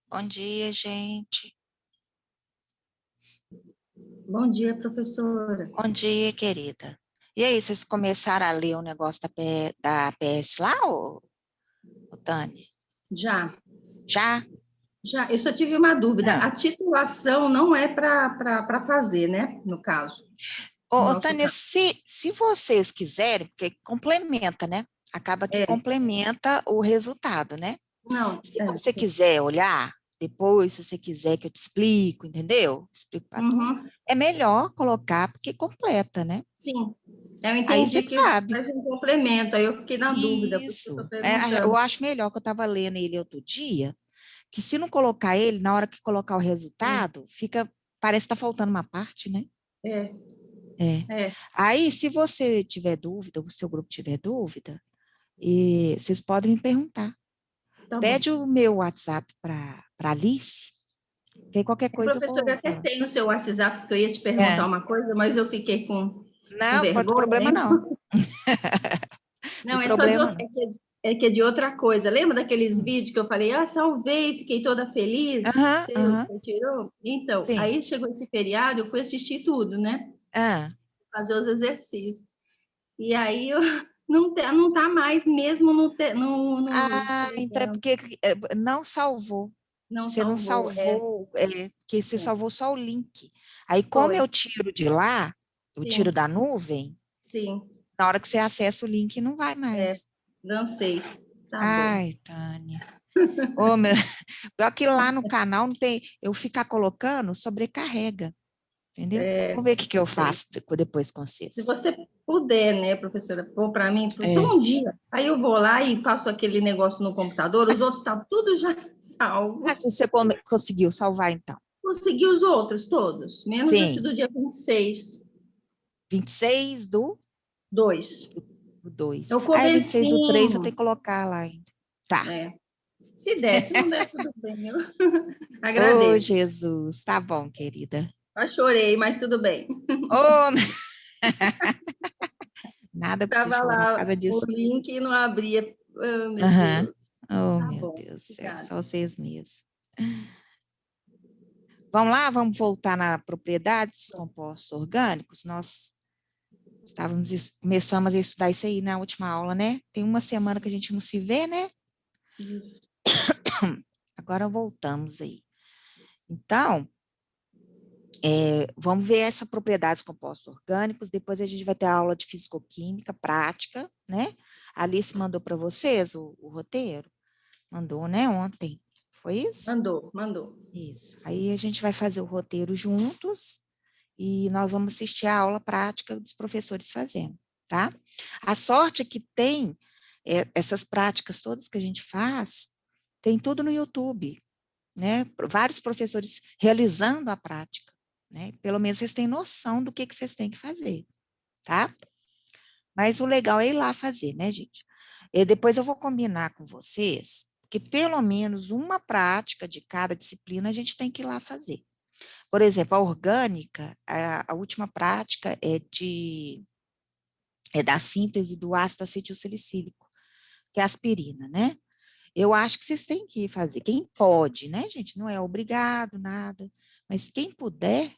Bom dia, gente. Bom dia, professora. Bom dia, querida. E aí, vocês começaram a ler o negócio da PS lá, ô Tânia? Já, Já? já. Eu só tive uma dúvida. Ah. A titulação não é para fazer, né? No caso, no Ô, nosso Tânia, caso. se vocês quiserem, porque complementa, né? Acaba que É, complementa o resultado, né? não, Se é, você sim. quiser olhar depois, se você quiser que eu te explico, entendeu? Explico para tu, Uhum, é melhor colocar porque completa, né? sim. Eu Aí entendi você que sabe. faz um complemento, aí eu fiquei na dúvida, por isso que eu estou Isso. Eu perguntando. acho melhor que eu estava lendo ele outro dia, que se não colocar ele, na hora que colocar o Sim, resultado, fica, parece que está faltando uma parte, né? é, É. é, Aí, se você tiver dúvida, ou o seu grupo tiver dúvida, vocês podem me perguntar. tá bom. Pede o meu WhatsApp para Alice, que aí qualquer É, coisa eu professora, vou eu até falar. tenho o seu WhatsApp, porque eu ia te perguntar É. uma coisa, mas eu fiquei com Não, pode vergonha, problema hein? não. De Não, é só de problema outra, não. é que é de outra coisa. Lembra daqueles vídeos que eu falei, salvei, fiquei toda feliz? Aham, aham, Você tirou? Então, sim. aí chegou esse feriado, eu fui assistir tudo, né? Ah, Fazer os exercícios. E aí eu não tá mais mesmo no então é Telegram. porque não salvou. Não Você não salvou. salvou, porque você É, salvou só o link. Aí, como foi. eu tiro de lá, eu tiro Sim, da nuvem, sim. na hora que você acessa o link, não vai É, mais. dancei. Tá bom. Ai, Tânia. Ô, meu, pior que lá no canal não tem, eu ficar colocando, sobrecarrega, entendeu? É, Vamos ver o que eu sei. faço depois com Se vocês. você puder, né, professora, pôr para mim, só É. um dia. Aí eu vou lá e faço aquele negócio no computador, os outros estão tudo já Ah, salvo. se você conseguiu salvar, então. Consegui os outros todos, menos esse Sim, do dia 26. 26 Dois. do 2. É o Ah, é 26 do 3, eu tenho que comecinho. colocar lá ainda. Tá. É. Se não der, tudo bem. Eu Ô, agradeço. Jesus. Tá bom, querida. Eu chorei, mas tudo bem. Ô, nada para você Tava chorar por lá causa o disso. link e não abria. Oh, meu Aham. Deus. Oh, Tá meu bom, Deus do céu, obrigada. só vocês mesmos. Vamos lá, vamos voltar na propriedade dos compostos orgânicos. Nós começamos a estudar isso aí na última aula, né? Tem uma semana que a gente não se vê, né? Isso. Agora voltamos aí. Então, vamos ver essa propriedade dos compostos orgânicos. Depois a gente vai ter a aula de fisicoquímica prática, né? A Alice mandou para vocês o roteiro? Mandou, né? Ontem. Foi isso? Mandou, mandou. Isso. Aí a gente vai fazer o roteiro juntos e nós vamos assistir a aula prática dos professores fazendo, tá? A sorte é que tem essas práticas todas que a gente faz, tem tudo no YouTube, né? Vários professores realizando a prática, né? Pelo menos vocês têm noção do que vocês têm que fazer, tá? Mas o legal é ir lá fazer, né, gente? E depois eu vou combinar com vocês que pelo menos uma prática de cada disciplina a gente tem que ir lá fazer. Por exemplo, a orgânica, a última prática é da síntese do ácido acetilsalicílico, que é a aspirina, né? Eu acho que vocês têm que fazer. Quem pode, né, gente? Não é obrigado, nada. Mas quem puder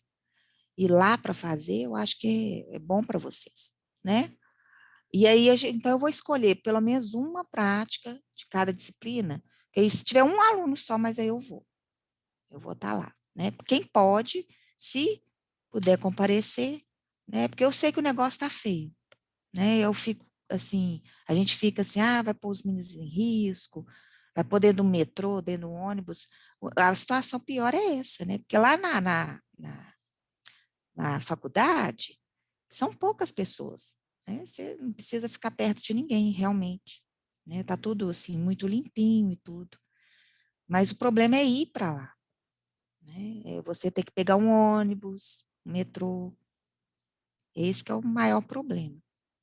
ir lá para fazer, eu acho que é bom para vocês, né? E aí, então, eu vou escolher pelo menos uma prática de cada disciplina, que aí, se tiver um aluno só, mas aí eu vou estar lá, né? Quem pode, se puder comparecer, né? Porque eu sei que o negócio está feio, né? Eu fico assim, a gente fica assim, vai pôr os meninos em risco, vai pôr dentro do metrô, dentro do ônibus. A situação pior é essa, né? Porque lá na faculdade, são poucas pessoas, né? Você não precisa ficar perto de ninguém, realmente, né? Tá tudo assim, muito limpinho e tudo. Mas o problema é ir para lá, né? É você ter que pegar um ônibus, um metrô, esse que é o maior problema,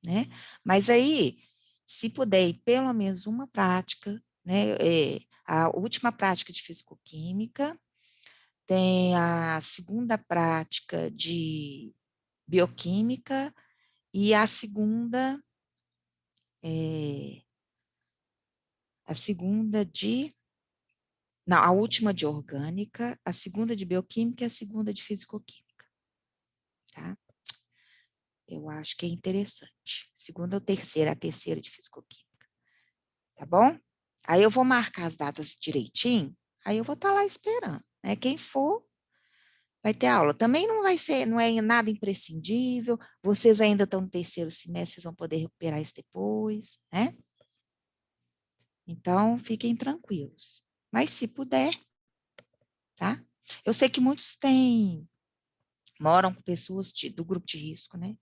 né? Mas aí, se puder ir pelo menos uma prática, né? A última prática de fisicoquímica, tem a segunda prática de bioquímica e é, a segunda de Não, a última de orgânica, a segunda de bioquímica e a segunda de fisicoquímica, tá? Eu acho que é interessante. Segunda ou terceira, a terceira de fisicoquímica, tá bom? Aí eu vou marcar as datas direitinho, aí eu vou estar lá esperando, né? Quem for, vai ter aula. Também não vai ser, não é nada imprescindível, vocês ainda estão no terceiro semestre, vocês vão poder recuperar isso depois, né? Então, fiquem tranquilos. Mas se puder, tá? Eu sei que muitos moram com pessoas do grupo de risco, né?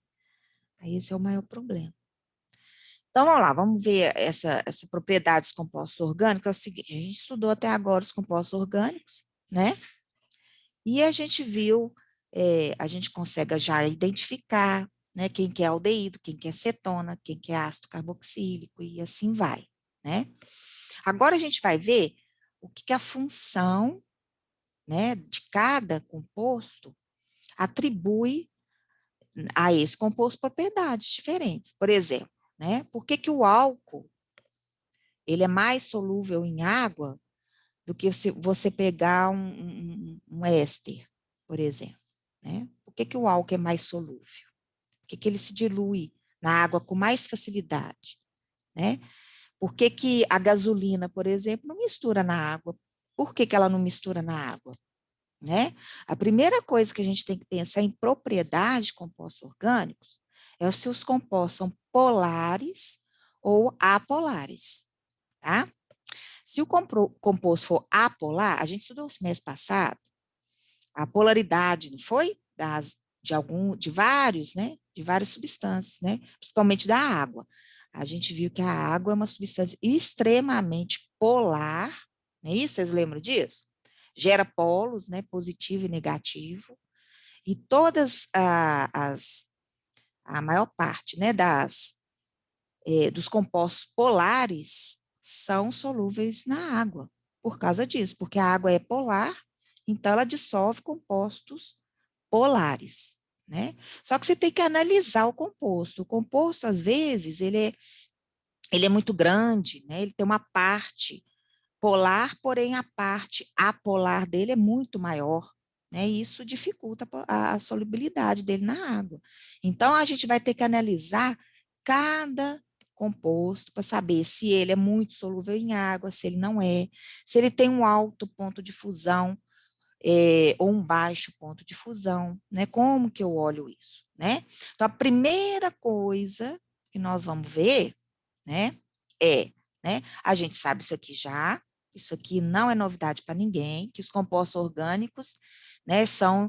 Aí esse é o maior problema. Então, vamos lá, vamos ver essa propriedade dos compostos orgânicos. É o seguinte, a gente estudou até agora os compostos orgânicos, né? E a gente viu, a gente consegue já identificar, né, quem que é aldeído, quem que é cetona, quem que é ácido carboxílico, e assim vai, né? Agora a gente vai ver o que é a função, né, de cada composto atribui a esse composto propriedades diferentes. Por exemplo, né, por que que o álcool ele é mais solúvel em água do que se você pegar um éster, por exemplo, né? Por que que o álcool é mais solúvel? Por que que ele se dilui na água com mais facilidade, né? Por que que a gasolina, por exemplo, não mistura na água? Por que que ela não mistura na água, né? A primeira coisa que a gente tem que pensar em propriedade de compostos orgânicos é se os compostos são polares ou apolares, tá? Se o composto for apolar, a gente estudou o semestre passado, a polaridade, não foi? De vários, né? De várias substâncias, né? Principalmente da água. A gente viu que a água é uma substância extremamente polar, não é isso? Vocês lembram disso? Gera polos, né? Positivo e negativo. E todas a maior parte, né? Dos compostos polares são solúveis na água, por causa disso, porque a água é polar, então ela dissolve compostos polares, né? Só que você tem que analisar o composto. O composto, às vezes, ele é muito grande, né? Ele tem uma parte polar, porém a parte apolar dele é muito maior, né? E isso dificulta a solubilidade dele na água. Então, a gente vai ter que analisar cada composto para saber se ele é muito solúvel em água, se ele não é, se ele tem um alto ponto de fusão ou um baixo ponto de fusão, né? Como que eu olho isso, né? Então, a primeira coisa que nós vamos ver, né, né, a gente sabe isso aqui já, isso aqui não é novidade para ninguém, que os compostos orgânicos, né, são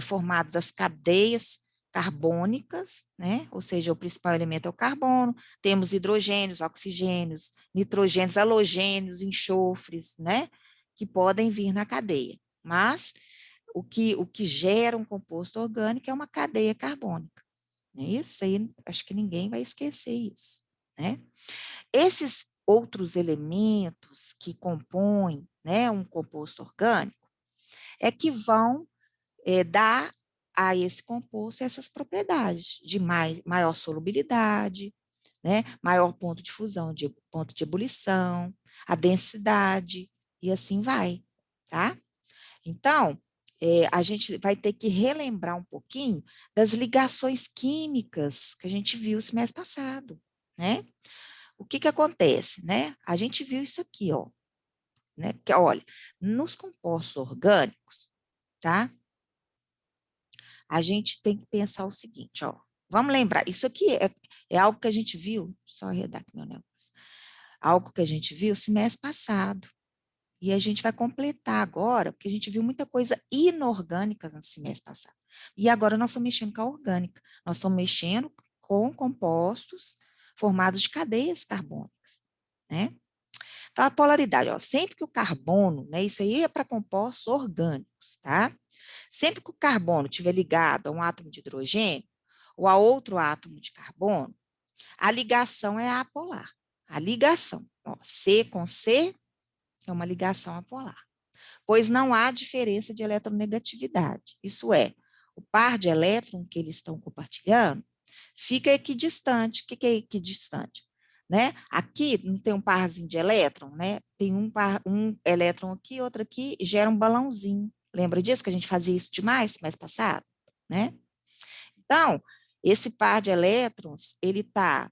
formados das cadeias carbônicas, né, ou seja, o principal elemento é o carbono, temos hidrogênios, oxigênios, nitrogênios, halogênios, enxofres, né, que podem vir na cadeia. Mas o que gera um composto orgânico é uma cadeia carbônica. Né? Isso aí, acho que ninguém vai esquecer isso. Né? Esses outros elementos que compõem, né, um composto orgânico é que vão dar a esse composto essas propriedades de maior solubilidade, né, maior ponto de fusão, ponto de ebulição, a densidade, e assim vai, tá? Então, a gente vai ter que relembrar um pouquinho das ligações químicas que a gente viu semestre passado, né? O que que acontece, né? A gente viu isso aqui, ó, né? Que, olha, nos compostos orgânicos, tá? A gente tem que pensar o seguinte, ó. Vamos lembrar, isso aqui é algo que a gente viu, só arredar aqui meu negócio, algo que a gente viu semestre passado, e a gente vai completar agora, porque a gente viu muita coisa inorgânica no semestre passado. E agora nós estamos mexendo com a orgânica. Nós estamos mexendo com compostos formados de cadeias carbônicas, né? Então, a polaridade, ó, sempre que o carbono, né, isso aí é para compostos orgânicos, tá? Sempre que o carbono estiver ligado a um átomo de hidrogênio ou a outro átomo de carbono, a ligação é apolar. A ligação, ó, C com C é uma ligação apolar, pois não há diferença de eletronegatividade. Isso é, o par de elétrons que eles estão compartilhando fica equidistante. O que é equidistante? né? Aqui não tem um parzinho de elétron, né? Tem um elétron aqui, outro aqui, e gera um balãozinho. Lembra disso que a gente fazia isso demais mês passado, né? Então, esse par de elétrons, ele está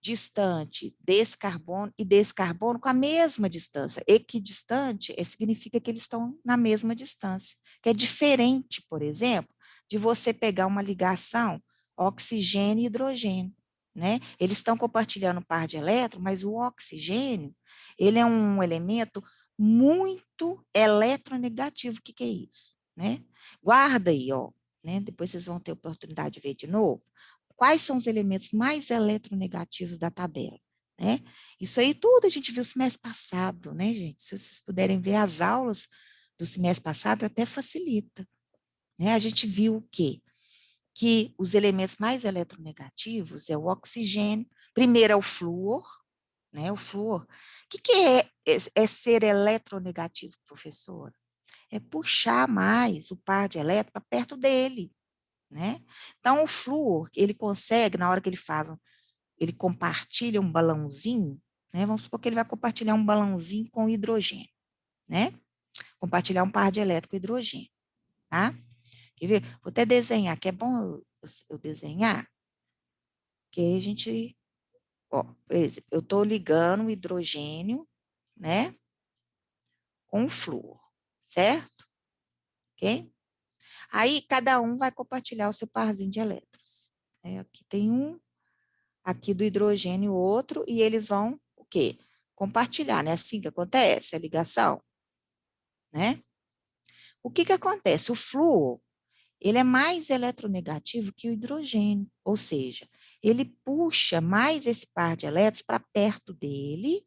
distante desse carbono com a mesma distância. Equidistante significa que eles estão na mesma distância, que é diferente, por exemplo, de você pegar uma ligação oxigênio e hidrogênio, né? Eles estão compartilhando um par de elétrons, mas o oxigênio, ele é um elemento muito eletronegativo. O que é isso, né? Guarda aí, ó, né? Depois vocês vão ter oportunidade de ver de novo. Quais são os elementos mais eletronegativos da tabela, né? Isso aí tudo a gente viu semestre passado, né, gente? Se vocês puderem ver as aulas do semestre passado, até facilita, né? A gente viu o quê? Que os elementos mais eletronegativos é o oxigênio, primeiro é o flúor, né? O flúor. O que é ser eletronegativo, professora? É puxar mais o par de elétrons para perto dele, né? Então, o flúor, ele consegue, na hora que ele compartilha um balãozinho, né? Vamos supor que ele vai compartilhar um balãozinho com hidrogênio, né? Compartilhar um par de elétron com hidrogênio, tá? Quer ver? Vou até desenhar, que é bom eu desenhar, que aí a gente, ó, por exemplo, eu estou ligando o hidrogênio, né? Com o flúor, certo? Ok? Aí, cada um vai compartilhar o seu parzinho de elétrons. Aqui tem um, aqui do hidrogênio outro, e eles vão o quê? Compartilhar, né? Assim que acontece a ligação, né? O que acontece? O flúor, ele é mais eletronegativo que o hidrogênio, ou seja, ele puxa mais esse par de elétrons para perto dele,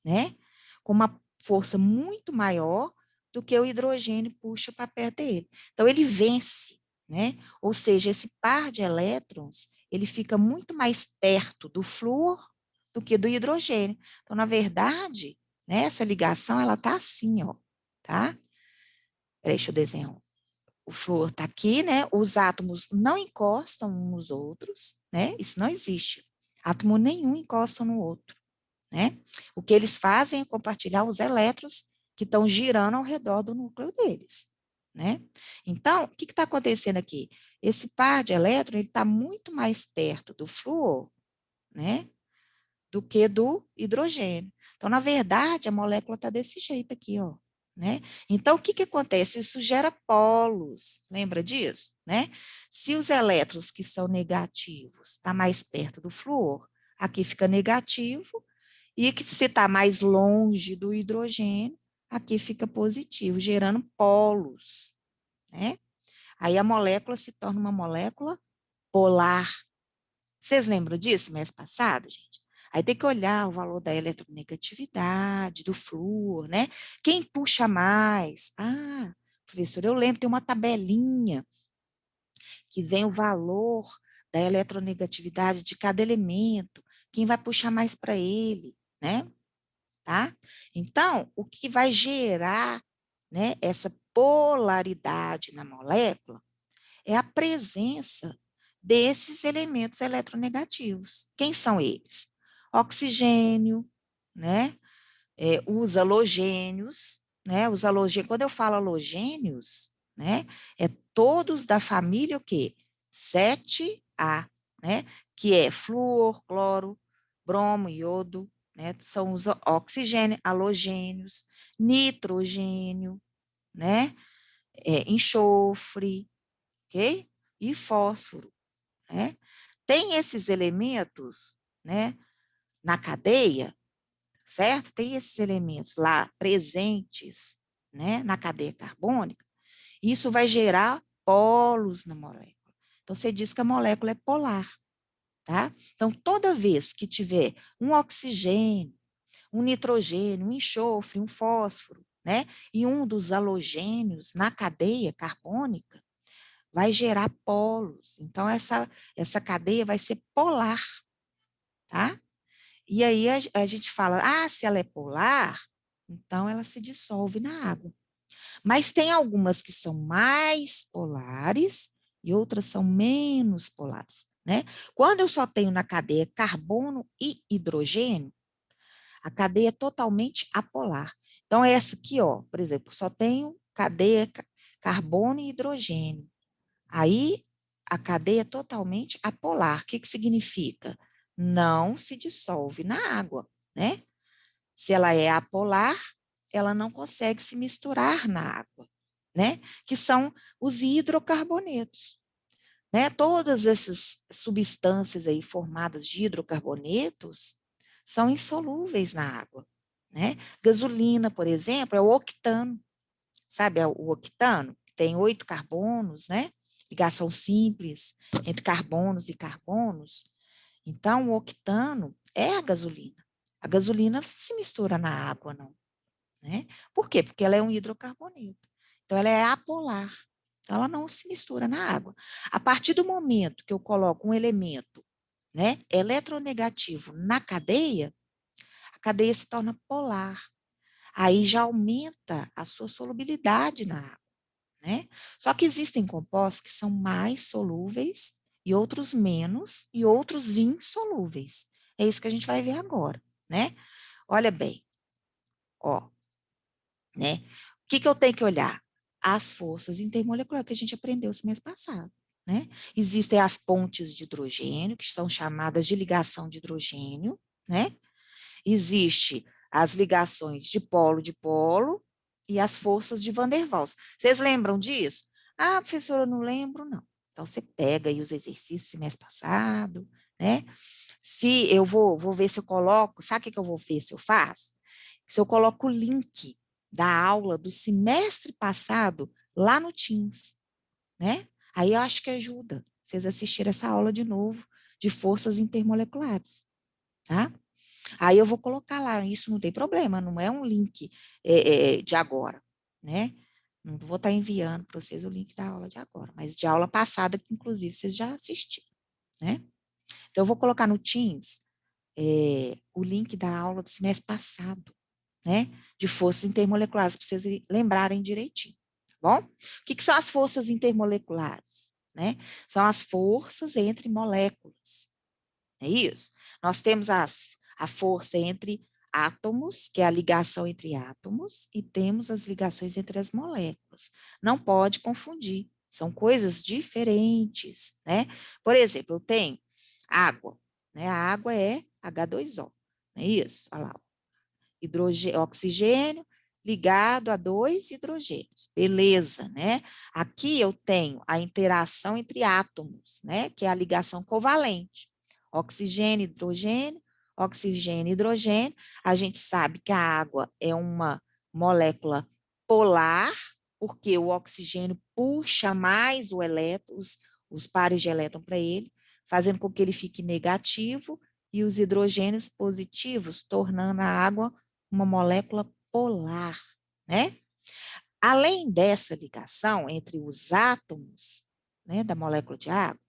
né? Com uma força muito maior do que o hidrogênio puxa para perto dele. Então, ele vence, né? Ou seja, esse par de elétrons, ele fica muito mais perto do flúor do que do hidrogênio. Então, na verdade, né, essa ligação, ela tá assim, ó, tá? Peraí, deixa eu desenhar. O flúor está aqui, né? Os átomos não encostam uns nos outros, né? Isso não existe. Átomo nenhum encosta no outro, né? O que eles fazem é compartilhar os elétrons que estão girando ao redor do núcleo deles, né? Então, o que está acontecendo aqui? Esse par de elétrons está muito mais perto do flúor, né? Do que do hidrogênio. Então, na verdade, a molécula está desse jeito aqui, ó. Né? Então, o que acontece? Isso gera polos, lembra disso? Né? Se os elétrons que são negativos estão mais perto do flúor, aqui fica negativo, e que se está mais longe do hidrogênio, aqui fica positivo, gerando polos. Né? Aí a molécula se torna uma molécula polar. Vocês lembram disso mês passado, gente? Aí tem que olhar o valor da eletronegatividade, do flúor, né? Quem puxa mais? Ah, professor, eu lembro, tem uma tabelinha que vem o valor da eletronegatividade de cada elemento, quem vai puxar mais para ele, né? Tá? Então, o que vai gerar, né, essa polaridade na molécula é a presença desses elementos eletronegativos. Quem são eles? Oxigênio, né? Os halogênios, né? Os halogênios, quando eu falo halogênios, né? É todos da família o quê? 7A, né? Que é flúor, cloro, bromo, iodo, né? São os oxigênio, halogênios, nitrogênio, né? Enxofre, ok? E fósforo, né? Tem esses elementos, né, na cadeia, certo? Tem esses elementos lá presentes, né, na cadeia carbônica. Isso vai gerar polos na molécula. Então, você diz que a molécula é polar, tá? Então, toda vez que tiver um oxigênio, um nitrogênio, um enxofre, um fósforo, né, e um dos halogênios na cadeia carbônica, vai gerar polos. Então, essa cadeia vai ser polar, tá? E aí a gente fala, se ela é polar, então ela se dissolve na água. Mas tem algumas que são mais polares e outras são menos polares. né? Quando eu só tenho na cadeia carbono e hidrogênio, a cadeia é totalmente apolar. Então, essa aqui, ó, por exemplo, só tenho cadeia carbono e hidrogênio. Aí, a cadeia é totalmente apolar. O que significa? Não se dissolve na água, né? Se ela é apolar, ela não consegue se misturar na água, né? Que são os hidrocarbonetos, né? Todas essas substâncias aí formadas de hidrocarbonetos são insolúveis na água, né? Gasolina, por exemplo, é o octano, sabe? É o octano tem 8 carbonos, né? Ligação simples entre carbonos e carbonos. Então, o octano é a gasolina. A gasolina não se mistura na água, não, né? Por quê? Porque ela é um hidrocarboneto. Então, ela é apolar. Ela não se mistura na água. A partir do momento que eu coloco um elemento, né, eletronegativo na cadeia, a cadeia se torna polar. Aí já aumenta a sua solubilidade na água, né? Só que existem compostos que são mais solúveis e outros menos e outros insolúveis. É isso que a gente vai ver agora, né? Olha bem, ó, né? O que eu tenho que olhar? As forças intermoleculares que a gente aprendeu esse mês passado, né? Existem as pontes de hidrogênio, que são chamadas de ligação de hidrogênio, né? Existe as ligações de polo e as forças de Van der Waals. Vocês lembram disso? Ah, professora, eu não lembro, não. Então, você pega aí os exercícios do semestre passado, né? Se eu vou ver se eu coloco, sabe o que eu vou ver se eu faço? Se eu coloco o link da aula do semestre passado lá no Teams, né? Aí eu acho que ajuda vocês assistirem essa aula de novo de forças intermoleculares, tá? Aí eu vou colocar lá, isso não tem problema, não é um link de agora, né? Não vou estar enviando para vocês o link da aula de agora, mas de aula passada, que inclusive vocês já assistiram, né? Então, eu vou colocar no Teams o link da aula do semestre passado, né? De forças intermoleculares, para vocês lembrarem direitinho, tá bom? O que são as forças intermoleculares? Né? São as forças entre moléculas, é isso? Nós temos a força entre átomos, que é a ligação entre átomos, e temos as ligações entre as moléculas. Não pode confundir, são coisas diferentes, né? Por exemplo, eu tenho água, né? A água é H2O, não é isso? Olha lá, oxigênio ligado a 2 hidrogênios. Beleza, né? Aqui eu tenho a interação entre átomos, né? Que é a ligação covalente. Oxigênio, hidrogênio, hidrogênio. A gente sabe que a água é uma molécula polar, porque o oxigênio puxa mais os pares de elétron para ele, fazendo com que ele fique negativo, e os hidrogênios positivos, tornando a água uma molécula polar, né? Além dessa ligação entre os átomos, né, da molécula de água,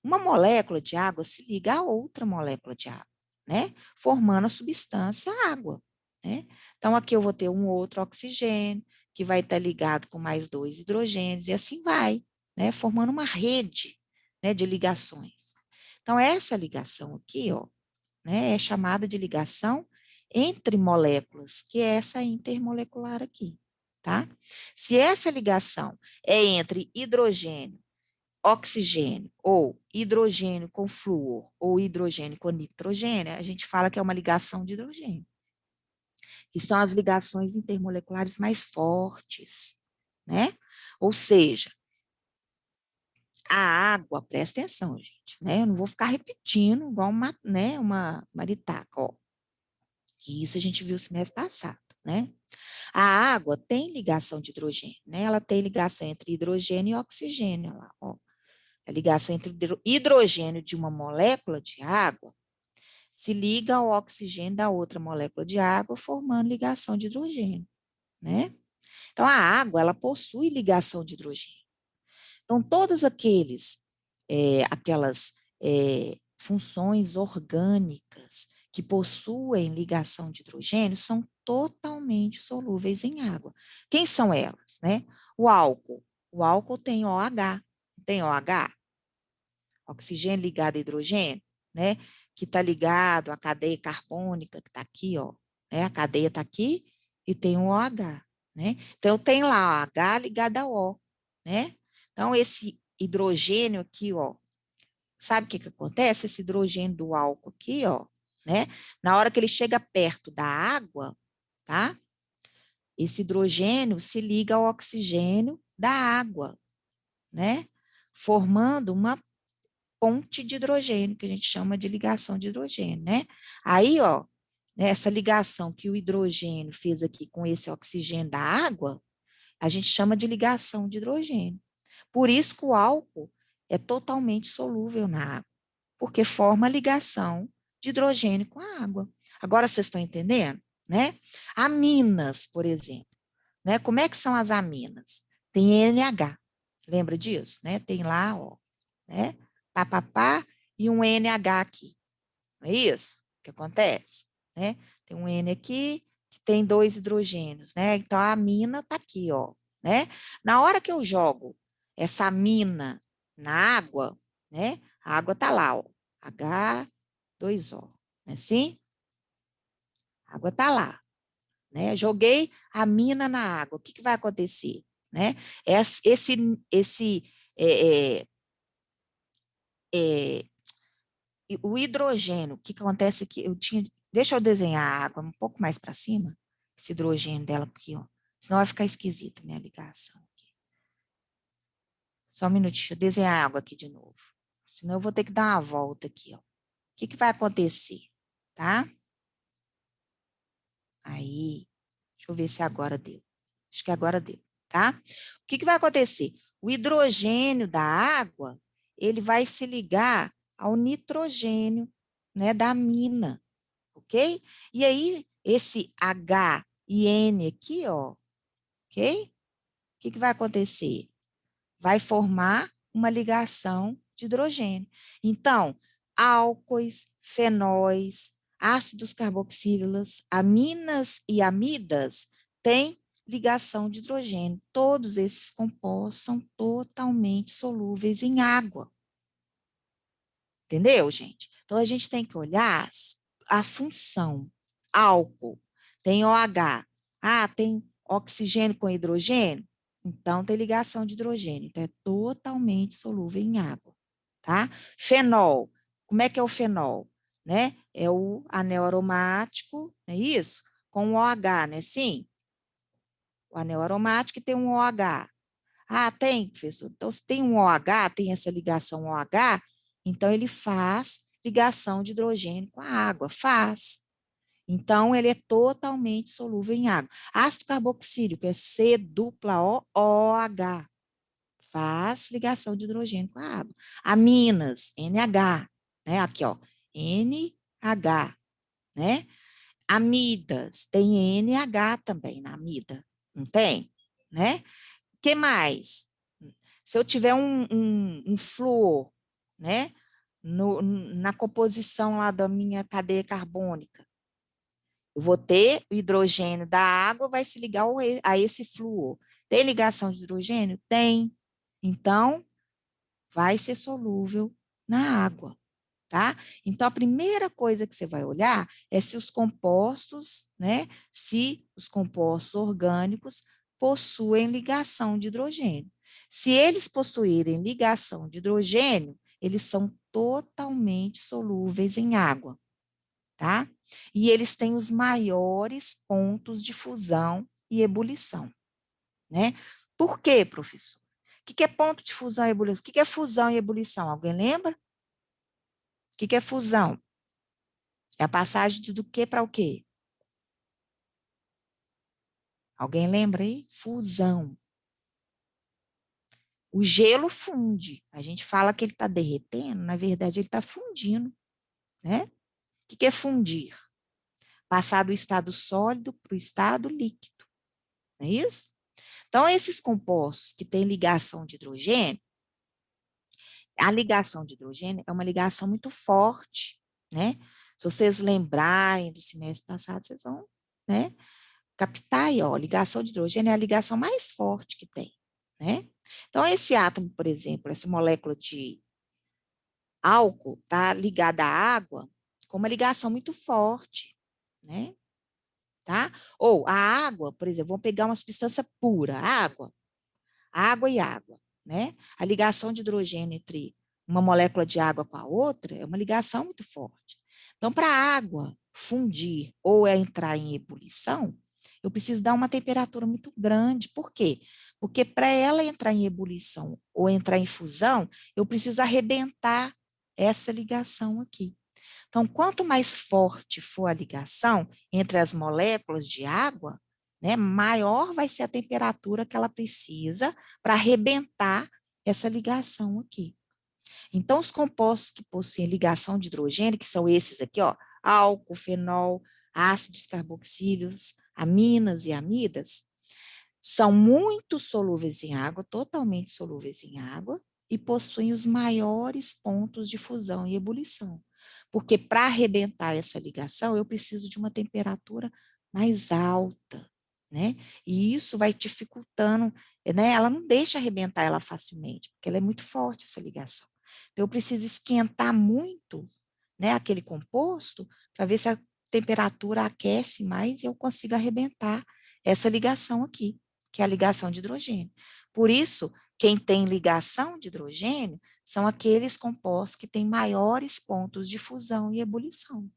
uma molécula de água se liga a outra molécula de água, né, formando a substância água, né? Então, aqui eu vou ter um outro oxigênio, que vai estar ligado com mais 2 hidrogênios, e assim vai, né, formando uma rede, né, de ligações. Então, essa ligação aqui, ó, né, é chamada de ligação entre moléculas, que é essa intermolecular aqui, tá? Se essa ligação é entre hidrogênio, oxigênio, ou hidrogênio com flúor, ou hidrogênio com nitrogênio, a gente fala que é uma ligação de hidrogênio, que são as ligações intermoleculares mais fortes, né? Ou seja, a água, presta atenção, gente, né? Eu não vou ficar repetindo igual uma maritaca, ó. Que isso a gente viu no semestre passado, né? A água tem ligação de hidrogênio, né? Ela tem ligação entre hidrogênio e oxigênio, lá, ó. A ligação entre hidrogênio de uma molécula de água se liga ao oxigênio da outra molécula de água, formando ligação de hidrogênio, né? Então, a água, ela possui ligação de hidrogênio. Então, todas aquelas funções orgânicas que possuem ligação de hidrogênio são totalmente solúveis em água. Quem são elas, né? O álcool. O álcool tem OH. Tem OH? Oxigênio ligado a hidrogênio, né? Que está ligado à cadeia carbônica, que está aqui, ó. Né? A cadeia está aqui e tem um OH, né? Então, tem lá o H ligado ao O, né? Então, esse hidrogênio aqui, ó, sabe o que acontece? Esse hidrogênio do álcool aqui, ó, né? Na hora que ele chega perto da água, tá? Esse hidrogênio se liga ao oxigênio da água, né? Formando uma ponte de hidrogênio, que a gente chama de ligação de hidrogênio, né? Aí, ó, essa ligação que o hidrogênio fez aqui com esse oxigênio da água, a gente chama de ligação de hidrogênio. Por isso que o álcool é totalmente solúvel na água, porque forma a ligação de hidrogênio com a água. Agora vocês estão entendendo, né? Aminas, por exemplo, né? Como é que são as aminas? Tem NH, lembra disso, né? Tem lá, ó, né? Pá, e um NH aqui. Não é isso que acontece, né? Tem um N aqui que tem 2 hidrogênios, né? Então a amina tá aqui, ó, né? Na hora que eu jogo essa amina na água, né? A água tá lá, ó, H2O, não é assim? A água tá lá, né? Joguei a amina na água, o que vai acontecer, né? Esse é, é, é, o hidrogênio, o que acontece aqui? Deixa eu desenhar a água um pouco mais para cima, esse hidrogênio dela aqui, ó. Senão vai ficar esquisita a minha ligação aqui. Só um minutinho, deixa eu desenhar a água aqui de novo. Senão eu vou ter que dar uma volta aqui, ó. O que vai acontecer, tá? Aí, deixa eu ver se agora deu. Acho que agora deu, tá? O que vai acontecer? O hidrogênio da água, ele vai se ligar ao nitrogênio, né, da amina, ok? E aí, esse H e N aqui, ó, ok? O que vai acontecer? Vai formar uma ligação de hidrogênio. Então, álcoois, fenóis, ácidos carboxílicos, aminas e amidas têm ligação de hidrogênio. Todos esses compostos são totalmente solúveis em água. Entendeu, gente? Então, a gente tem que olhar a função. Álcool tem OH. Ah, tem oxigênio com hidrogênio? Então, tem ligação de hidrogênio. Então, é totalmente solúvel em água, tá? Fenol. Como é que é o fenol? Né? É o anel aromático, não é isso? Com o OH, né? Sim. O anel aromático tem um OH. Ah, tem, professor. Então, se tem um OH, tem essa ligação OH, então ele faz ligação de hidrogênio com a água. Faz. Então, ele é totalmente solúvel em água. Ácido carboxílico é C dupla O, OH. Faz ligação de hidrogênio com a água. Aminas, NH, né? Aqui, ó, NH, né? Amidas, tem NH também na amida, não tem? Né? O que mais? Se eu tiver um flúor, né? Na composição lá da minha cadeia carbônica, eu vou ter o hidrogênio da água, vai se ligar a esse flúor. Tem ligação de hidrogênio? Tem. Então, vai ser solúvel na água, tá? Então, a primeira coisa que você vai olhar é se os compostos, né? Se os compostos orgânicos possuem ligação de hidrogênio. Se eles possuírem ligação de hidrogênio, eles são totalmente solúveis em água, tá? E eles têm os maiores pontos de fusão e ebulição, né? Por quê, professor? O que é ponto de fusão e ebulição? O que é fusão e ebulição? Alguém lembra? O que é fusão? É a passagem do que para o quê? Alguém lembra aí? Fusão. O gelo funde. A gente fala que ele está derretendo, na verdade, ele está fundindo, né? O que é fundir? Passar do estado sólido para o estado líquido. Não é isso? Então, esses compostos que têm ligação de hidrogênio, a ligação de hidrogênio é uma ligação muito forte, né? Se vocês lembrarem do semestre passado, vocês vão, né, captar aí, ó, ligação de hidrogênio é a ligação mais forte que tem, né? Então, esse átomo, por exemplo, essa molécula álcool está ligado à água com uma ligação muito forte, né? Tá? Ou a água, por exemplo, vamos pegar uma substância pura, água e água, né? A ligação de hidrogênio entre uma molécula de água com a outra é uma ligação muito forte. Então, para a água fundir ou entrar em ebulição, eu preciso dar uma temperatura muito grande. Por quê? Porque para ela entrar em ebulição ou entrar em fusão, eu preciso arrebentar essa ligação aqui. Então, quanto mais forte for a ligação entre as moléculas de água, né, maior vai ser a temperatura que ela precisa para arrebentar essa ligação aqui. Então, os compostos que possuem ligação de hidrogênio, que são esses aqui, ó, álcool, fenol, ácidos carboxílicos, aminas e amidas, são muito solúveis em água, totalmente solúveis em água, e possuem os maiores pontos de fusão e ebulição. Porque para arrebentar essa ligação, eu preciso de uma temperatura mais alta, né? E isso vai dificultando, né? Ela não deixa arrebentar ela facilmente, porque ela é muito forte, essa ligação. Então, eu preciso esquentar muito, né, aquele composto para ver se a temperatura aquece mais e eu consigo arrebentar essa ligação aqui, que é a ligação de hidrogênio. Por isso, quem tem ligação de hidrogênio são aqueles compostos que têm maiores pontos de fusão e ebulição,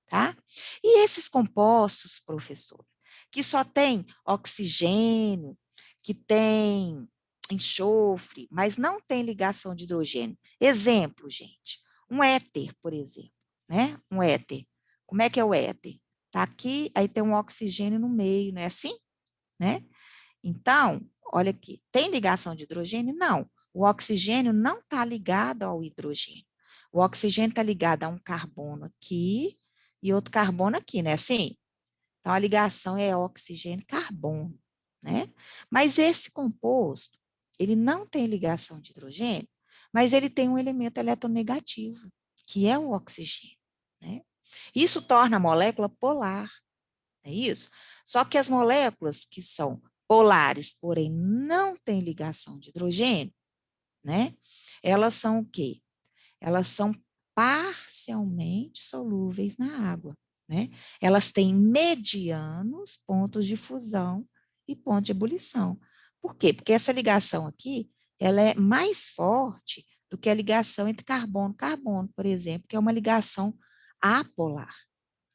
tá? E esses compostos, professor, que só tem oxigênio, que tem enxofre, mas não tem ligação de hidrogênio. Exemplo, gente, um éter, por exemplo, né? Um éter. Como é que é o éter? Tá aqui, aí tem um oxigênio no meio, não é assim? Né? Então, olha aqui, tem ligação de hidrogênio? Não. O oxigênio não está ligado ao hidrogênio. O oxigênio está ligado a um carbono aqui e outro carbono aqui, né? Assim? Então, a ligação é oxigênio-carbono, né? Mas esse composto, ele não tem ligação de hidrogênio, mas ele tem um elemento eletronegativo, que é o oxigênio, né? Isso torna a molécula polar, é isso? Só que as moléculas que são polares, porém não têm ligação de hidrogênio, né? Elas são o quê? Elas são parcialmente solúveis na água, né? Elas têm medianos pontos de fusão e ponto de ebulição. Por quê? Porque essa ligação aqui, ela é mais forte do que a ligação entre carbono-carbono, por exemplo, que é uma ligação apolar,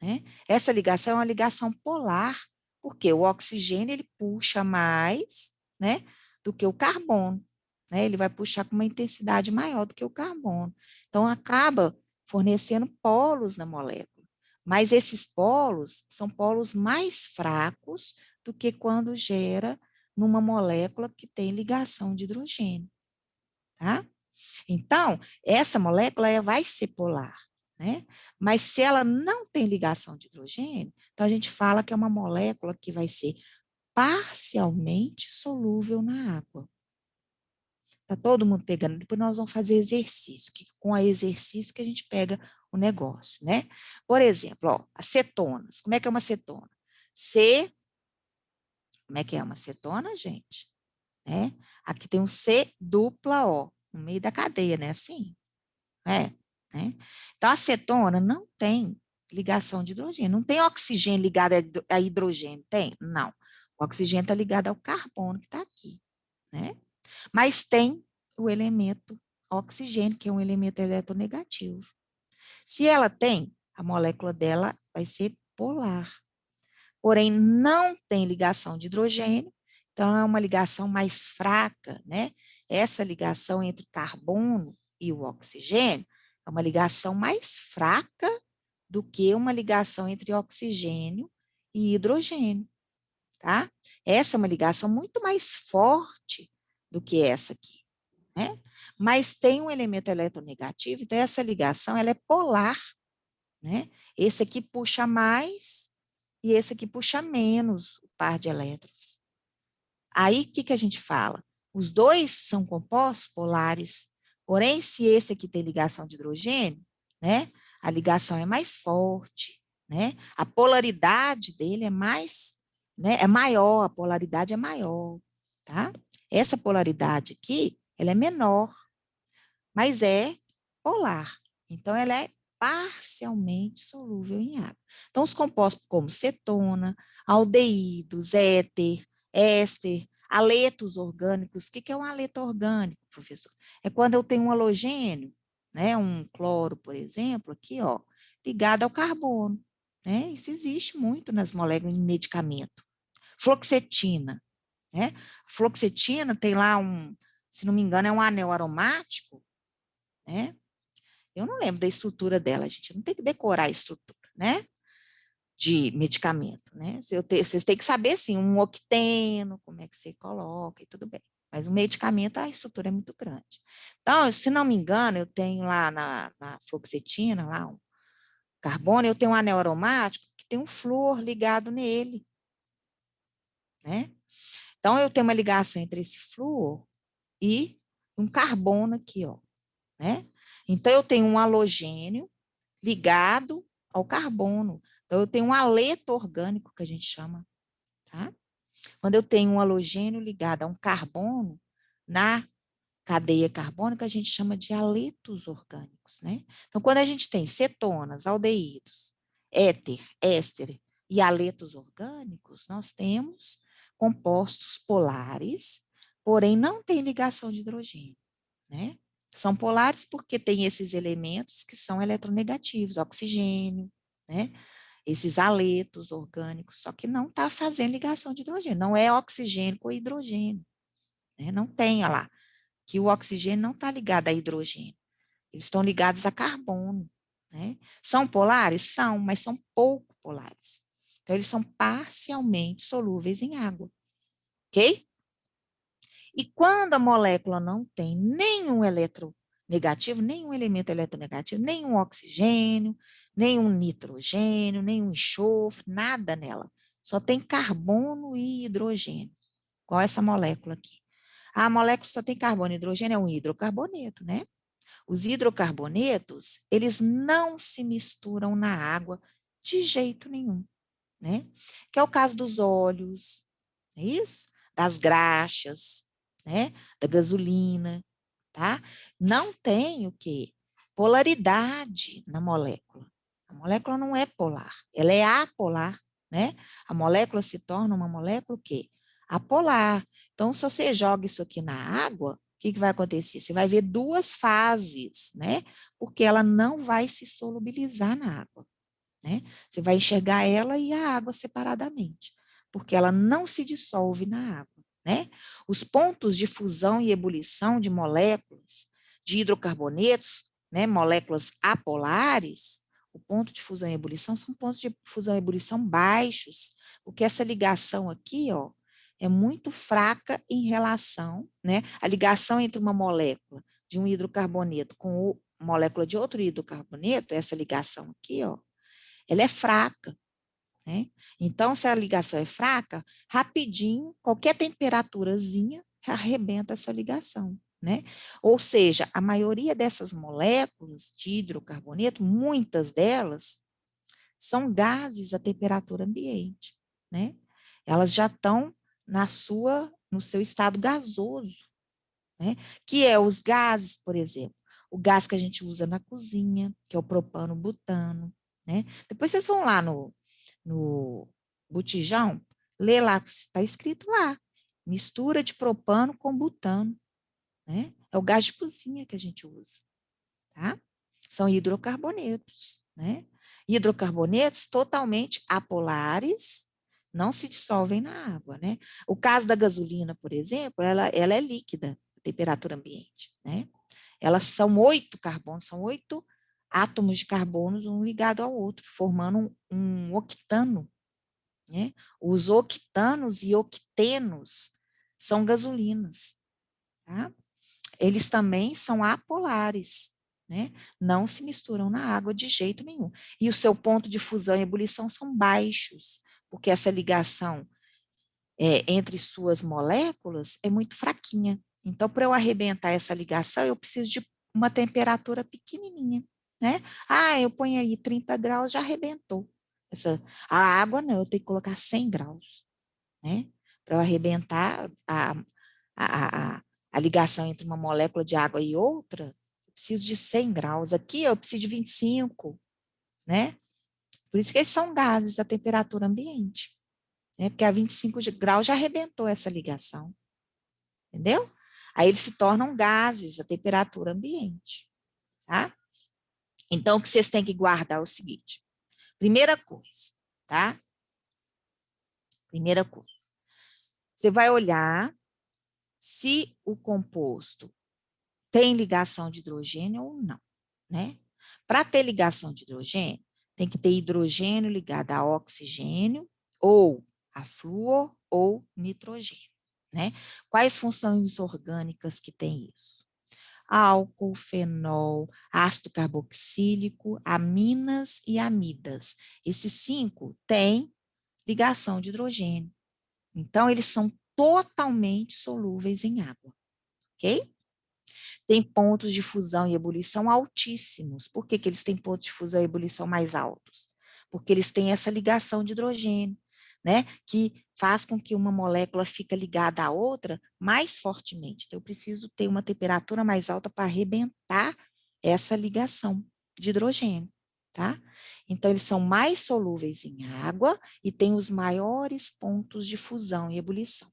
né? Essa ligação é uma ligação polar, porque o oxigênio ele puxa mais, né, do que o carbono, né? Ele vai puxar com uma intensidade maior do que o carbono. Então acaba fornecendo polos na molécula. Mas esses polos são polos mais fracos do que quando gera numa molécula que tem ligação de hidrogênio, tá? Então, essa molécula vai ser polar, né? Mas se ela não tem ligação de hidrogênio, então a gente fala que é uma molécula que vai ser parcialmente solúvel na água. Tá todo mundo pegando? Depois nós vamos fazer exercício, que com o exercício que a gente pega o negócio, né? Por exemplo, ó, acetonas. Como é que é uma acetona? C, como é que é uma acetona, gente? Né? Aqui tem um C dupla O, no meio da cadeia, né? Assim, né? Então, a acetona não tem ligação de hidrogênio, não tem oxigênio ligado a hidrogênio, tem? Não. O oxigênio está ligado ao carbono que está aqui, né? Mas tem o elemento oxigênio, que é um elemento eletronegativo. Se ela tem, a molécula dela vai ser polar. Porém, não tem ligação de hidrogênio, então é uma ligação mais fraca, né? Essa ligação entre carbono e o oxigênio é uma ligação mais fraca do que uma ligação entre oxigênio e hidrogênio, tá? Essa é uma ligação muito mais forte do que essa aqui, né? Mas tem um elemento eletronegativo, então essa ligação ela é polar, né? Esse aqui puxa mais e esse aqui puxa menos o par de elétrons. Aí, o que a gente fala? Os dois são compostos polares, porém, se esse aqui tem ligação de hidrogênio, né, a ligação é mais forte, né, a polaridade dele é mais, né, é maior, a polaridade é maior, tá? Essa polaridade aqui, ela é menor, mas é polar. Então, ela é parcialmente solúvel em água. Então, os compostos como cetona, aldeídos, éter, éster, aletos orgânicos. O que é um aleto orgânico, professor? É quando eu tenho um halogênio, né, um cloro, por exemplo, aqui, ó, ligado ao carbono. Né? Isso existe muito nas moléculas de medicamento. Fluoxetina, né? Fluoxetina tem lá se não me engano, é um anel aromático, né? Eu não lembro da estrutura dela, gente. Não tem que decorar a estrutura, né? De medicamento, né? Vocês têm que saber, assim, um octeno, como é que você coloca e tudo bem. Mas o medicamento, a estrutura é muito grande. Então, se não me engano, eu tenho lá na fluoxetina, lá um carbono, eu tenho um anel aromático que tem um flúor ligado nele, né? Então, eu tenho uma ligação entre esse flúor e um carbono aqui, ó, né? Então, eu tenho um halogênio ligado ao carbono. Então, eu tenho um aleto orgânico, que a gente chama, tá? Quando eu tenho um halogênio ligado a um carbono, na cadeia carbônica, a gente chama de aletos orgânicos, né? Então, quando a gente tem cetonas, aldeídos, éter, éster e aletos orgânicos, nós temos compostos polares, porém não tem ligação de hidrogênio, né? São polares porque tem esses elementos que são eletronegativos, oxigênio, né? Esses aletos orgânicos, só que não está fazendo ligação de hidrogênio, não é oxigênio com hidrogênio, né? Não tem, olha lá, que o oxigênio não está ligado a hidrogênio, eles estão ligados a carbono, né? São polares? São, mas são pouco polares. Então, eles são parcialmente solúveis em água, ok? E quando a molécula não tem nenhum eletronegativo, nenhum elemento eletronegativo, nenhum oxigênio, nenhum nitrogênio, nenhum enxofre, nada nela. Só tem carbono e hidrogênio. Qual é essa molécula aqui? A molécula só tem carbono e hidrogênio, é um hidrocarboneto, né? Os hidrocarbonetos, eles não se misturam na água de jeito nenhum, né? Que é o caso dos óleos, é isso? Das graxas, né? Da gasolina, tá? Não tem o quê? Polaridade na molécula. A molécula não é polar, ela é apolar, né? A molécula se torna uma molécula o quê? Apolar. Então, se você joga isso aqui na água, o que vai acontecer? Você vai ver duas fases, né? Porque ela não vai se solubilizar na água, né? Você vai enxergar ela e a água separadamente, porque ela não se dissolve na água, né? Os pontos de fusão e ebulição de moléculas de hidrocarbonetos, né, moléculas apolares, o ponto de fusão e ebulição são pontos de fusão e ebulição baixos, porque essa ligação aqui, ó, é muito fraca em relação, né? A ligação entre uma molécula de um hidrocarboneto com molécula de outro hidrocarboneto, essa ligação aqui, ó, ela é fraca, né? Então, se a ligação é fraca, rapidinho, qualquer temperaturazinha arrebenta essa ligação, né? Ou seja, a maioria dessas moléculas de hidrocarboneto, muitas delas, são gases a temperatura ambiente, né? Elas já estão no seu estado gasoso, né? Que é os gases, por exemplo, o gás que a gente usa na cozinha, que é o propano, butano, né? Depois vocês vão lá no botijão, lê lá, está escrito lá, mistura de propano com butano, né? É o gás de cozinha que a gente usa, tá? São hidrocarbonetos, né? Hidrocarbonetos totalmente apolares, não se dissolvem na água, né? O caso da gasolina, por exemplo, ela é líquida a temperatura ambiente, né? Elas são 8 carbonos, são 8 átomos de carbono, um ligado ao outro, formando um octano, né? Os octanos e octenos são gasolinas, tá? Eles também são apolares, né? Não se misturam na água de jeito nenhum. E o seu ponto de fusão e ebulição são baixos, porque essa ligação entre suas moléculas é muito fraquinha. Então, para eu arrebentar essa ligação, eu preciso de uma temperatura pequenininha, né? Ah, eu ponho aí 30 graus, já arrebentou. A água não, eu tenho que colocar 100 graus, né? Para eu arrebentar a, a ligação entre uma molécula de água e outra, eu preciso de 100 graus. Aqui eu preciso de 25, né? Por isso que eles são gases a temperatura ambiente, né? Porque a 25 graus já arrebentou essa ligação, entendeu? Aí eles se tornam gases a temperatura ambiente, tá? Então, o que vocês têm que guardar é o seguinte. Primeira coisa, tá? Primeira coisa. Você vai olhar se o composto tem ligação de hidrogênio ou não, né? Para ter ligação de hidrogênio, tem que ter hidrogênio ligado a oxigênio, ou a flúor, ou nitrogênio, né? Quais funções orgânicas que tem isso? Álcool, fenol, ácido carboxílico, aminas e amidas. Esses 5 têm ligação de hidrogênio. Então, eles são totalmente solúveis em água, ok? Tem pontos de fusão e ebulição altíssimos. Por que que eles têm pontos de fusão e ebulição mais altos? Porque eles têm essa ligação de hidrogênio, né? Que faz com que uma molécula fique ligada à outra mais fortemente. Então, eu preciso ter uma temperatura mais alta para arrebentar essa ligação de hidrogênio, tá? Então, eles são mais solúveis em água e têm os maiores pontos de fusão e ebulição.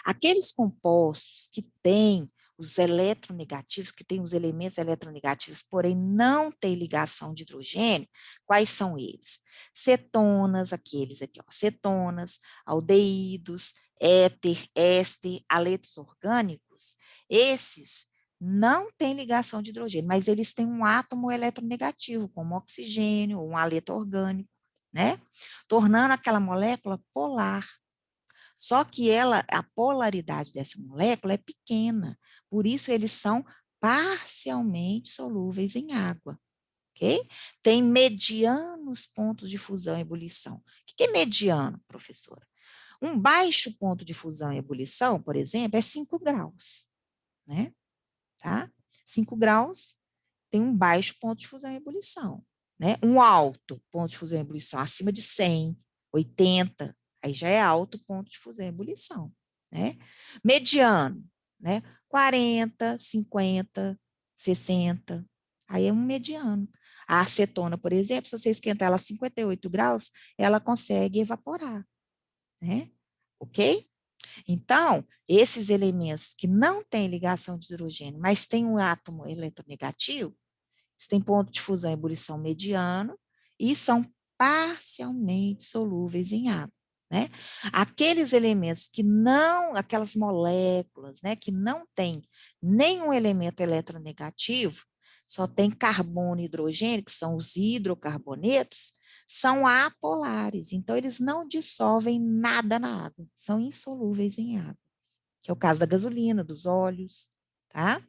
Aqueles compostos que têm os eletronegativos, que têm os elementos eletronegativos, porém não têm ligação de hidrogênio, quais são eles? Cetonas, aqueles aqui, ó, cetonas, aldeídos, éter, éster, aletos orgânicos, esses não têm ligação de hidrogênio, mas eles têm um átomo eletronegativo, como oxigênio ou um aleto orgânico, né? Tornando aquela molécula polar. Só que a polaridade dessa molécula é pequena, por isso eles são parcialmente solúveis em água, ok? Tem medianos pontos de fusão e ebulição. O que é mediano, professora? Um baixo ponto de fusão e ebulição, por exemplo, é 5 graus, né? Tá? 5 graus tem um baixo ponto de fusão e ebulição, né? Um alto ponto de fusão e ebulição, acima de 100, 80, aí já é alto ponto de fusão e ebulição, né? Mediano, né? 40, 50, 60, aí é um mediano. A acetona, por exemplo, se você esquentar ela a 58 graus, ela consegue evaporar, né? Ok? Então, esses elementos que não têm ligação de hidrogênio, mas têm um átomo eletronegativo, têm ponto de fusão e ebulição mediano e são parcialmente solúveis em água, né? Aqueles elementos que não, aquelas moléculas, né, que não têm nenhum elemento eletronegativo, só tem carbono e hidrogênio, que são os hidrocarbonetos, são apolares, então eles não dissolvem nada na água, são insolúveis em água. Que é o caso da gasolina, dos óleos, tá?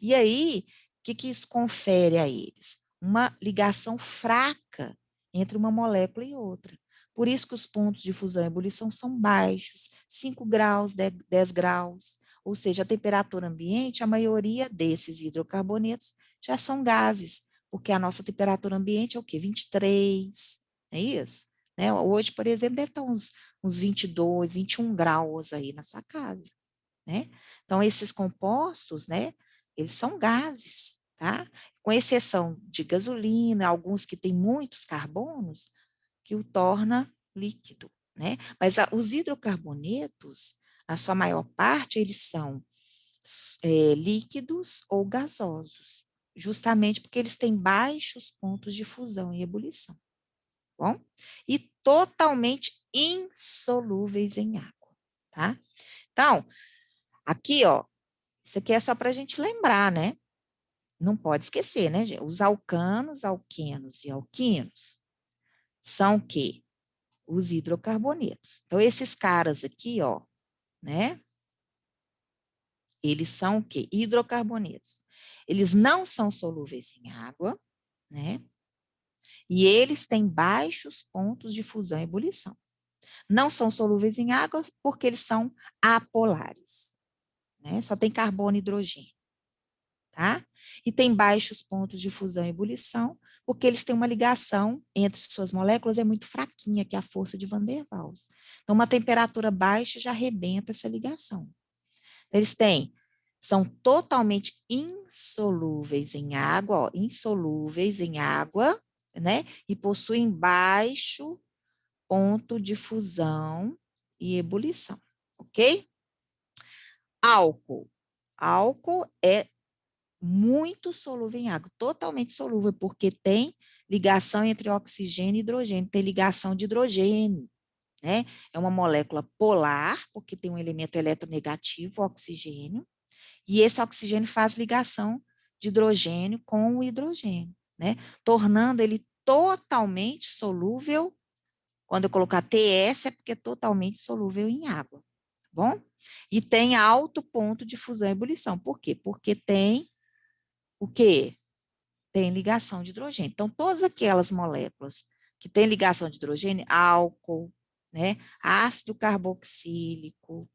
E aí, o que isso confere a eles? Uma ligação fraca entre uma molécula e outra. Por isso que os pontos de fusão e ebulição são baixos, 5 graus, 10 graus, ou seja, a temperatura ambiente, a maioria desses hidrocarbonetos já são gases, porque a nossa temperatura ambiente é o quê? 23, é isso? Né? Hoje, por exemplo, deve estar uns 22, 21 graus aí na sua casa, né? Então, esses compostos, né, eles são gases, tá? Com exceção de gasolina, alguns que têm muitos carbonos, que o torna líquido, né? Mas os hidrocarbonetos, na sua maior parte, eles são líquidos ou gasosos, justamente porque eles têm baixos pontos de fusão e ebulição, bom? E totalmente insolúveis em água, tá? Então, aqui, ó, isso aqui é só para a gente lembrar, né? Não pode esquecer, né, gente? Os alcanos, alquenos e alquinos são o quê? Os hidrocarbonetos. Então, esses caras aqui, ó, né? Eles são o quê? Hidrocarbonetos. Eles não são solúveis em água, né? E eles têm baixos pontos de fusão e ebulição. Não são solúveis em água porque eles são apolares, né? Só tem carbono e hidrogênio. Tá? E tem baixos pontos de fusão e ebulição, porque eles têm uma ligação entre suas moléculas é muito fraquinha, que é a força de Van der Waals. Então, uma temperatura baixa já arrebenta essa ligação. Eles têm são totalmente insolúveis em água, ó, insolúveis em água, né? E possuem baixo ponto de fusão e ebulição, ok? Álcool. Álcool é muito solúvel em água, totalmente solúvel, porque tem ligação entre oxigênio e hidrogênio, tem ligação de hidrogênio, né? É uma molécula polar, porque tem um elemento eletronegativo, o oxigênio, e esse oxigênio faz ligação de hidrogênio com o hidrogênio, né? Tornando ele totalmente solúvel. Quando eu colocar TS, é porque é totalmente solúvel em água, tá bom? E tem alto ponto de fusão e ebulição. Por quê? Porque tem o quê? Tem ligação de hidrogênio. Então, todas aquelas moléculas que têm ligação de hidrogênio, álcool, né? Ácido carboxílico,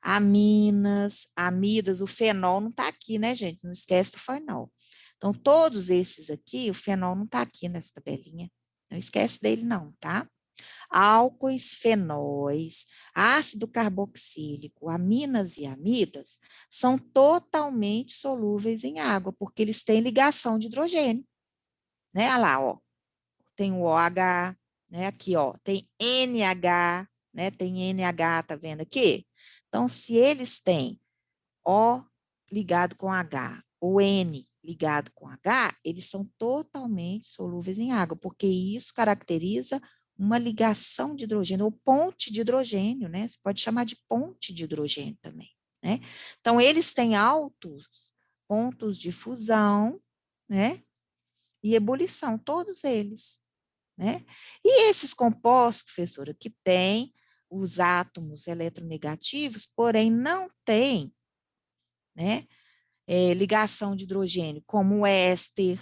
aminas, amidas, o fenol não está aqui, né, gente? Não esquece do fenol. Então, todos esses aqui, o fenol não está aqui nessa tabelinha. Não esquece dele, não, tá? Álcoois, fenóis, ácido carboxílico, aminas e amidas são totalmente solúveis em água, porque eles têm ligação de hidrogênio, né? Olha lá, ó, tem o OH, né? Aqui, ó, tem NH, né? Tem NH, tá vendo aqui? Então, se eles têm O ligado com H ou N ligado com H, eles são totalmente solúveis em água, porque isso caracteriza uma ligação de hidrogênio, ou ponte de hidrogênio, né? Você pode chamar de ponte de hidrogênio também, né? Então, eles têm altos pontos de fusão, né? E ebulição, todos eles, né? E esses compostos, professora, que têm os átomos eletronegativos, porém não têm, né? Ligação de hidrogênio, como o éster,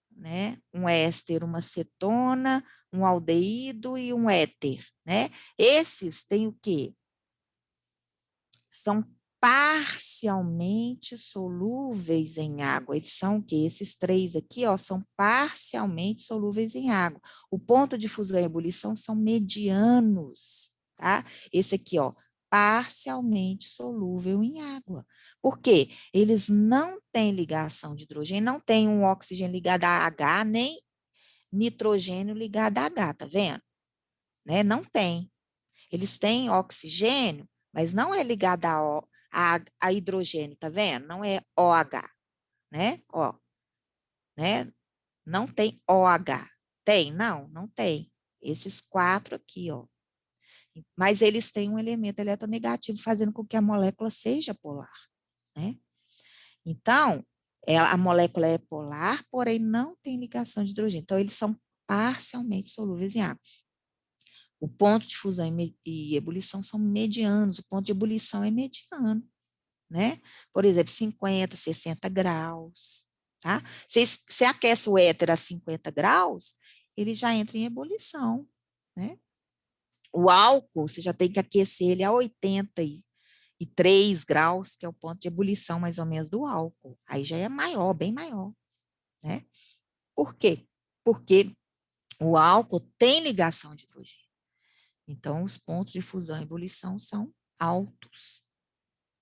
né? Um éster, uma cetona, um aldeído e um éter, né? Esses têm o quê? São parcialmente solúveis em água. Eles são o quê? Esses três aqui, ó, são parcialmente solúveis em água. O ponto de fusão e ebulição são medianos, tá? Esse aqui, ó, parcialmente solúvel em água. Por quê? Eles não têm ligação de hidrogênio, não tem um oxigênio ligado a H, nem nitrogênio ligado a H, tá vendo? Né? Não tem. Eles têm oxigênio, mas não é ligado a hidrogênio, tá vendo? Não é OH, né? Ó, né? Não tem OH. Tem? Não, não tem. Esses quatro aqui, ó. Mas eles têm um elemento eletronegativo fazendo com que a molécula seja polar, né? Então, a molécula é polar, porém não tem ligação de hidrogênio. Então, eles são parcialmente solúveis em água. O ponto de fusão e ebulição são medianos, o ponto de ebulição é mediano, né? Por exemplo, 50, 60 graus, tá? Se aquece o éter a 50 graus, ele já entra em ebulição, né? O álcool, você já tem que aquecer ele a 83 graus, que é o ponto de ebulição mais ou menos do álcool. Aí já é maior, bem maior, né? Por quê? Porque o álcool tem ligação de hidrogênio. Então, os pontos de fusão e ebulição são altos,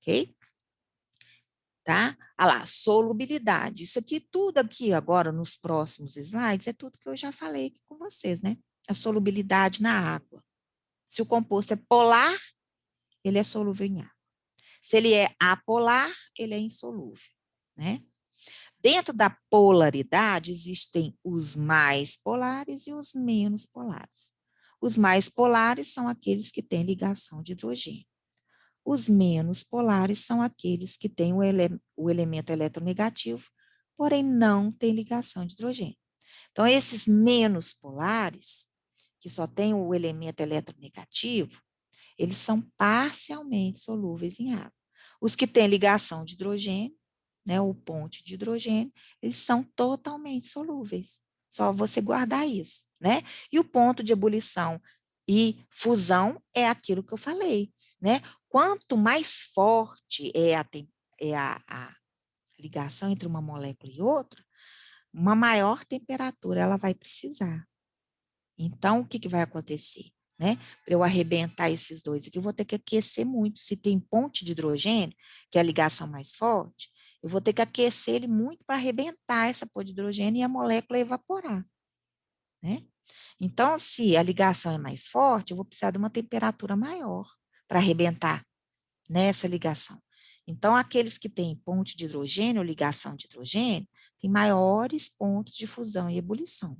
ok? Tá? Olha lá, solubilidade. Isso aqui, tudo aqui agora nos próximos slides, é tudo que eu já falei aqui com vocês, né? A solubilidade na água. Se o composto é polar, ele é solúvel em água. Se ele é apolar, ele é insolúvel, né? Dentro da polaridade, existem os mais polares e os menos polares. Os mais polares são aqueles que têm ligação de hidrogênio. Os menos polares são aqueles que têm o elemento eletronegativo, porém não têm ligação de hidrogênio. Então, esses menos polares, que só têm o elemento eletronegativo, eles são parcialmente solúveis em água. Os que têm ligação de hidrogênio, né, o ponte de hidrogênio, eles são totalmente solúveis. Só você guardar isso, né? E o ponto de ebulição e fusão é aquilo que eu falei, né? Quanto mais forte a ligação entre uma molécula e outra, uma maior temperatura ela vai precisar. Então, o que vai acontecer? né? Para eu arrebentar esses dois aqui, eu vou ter que aquecer muito. Se tem ponte de hidrogênio, que é a ligação mais forte, eu vou ter que aquecer ele muito para arrebentar essa ponte de hidrogênio e a molécula evaporar, né? Então, se a ligação é mais forte, eu vou precisar de uma temperatura maior para arrebentar nessa ligação. Então, aqueles que têm ponte de hidrogênio, ou ligação de hidrogênio, têm maiores pontos de fusão e ebulição,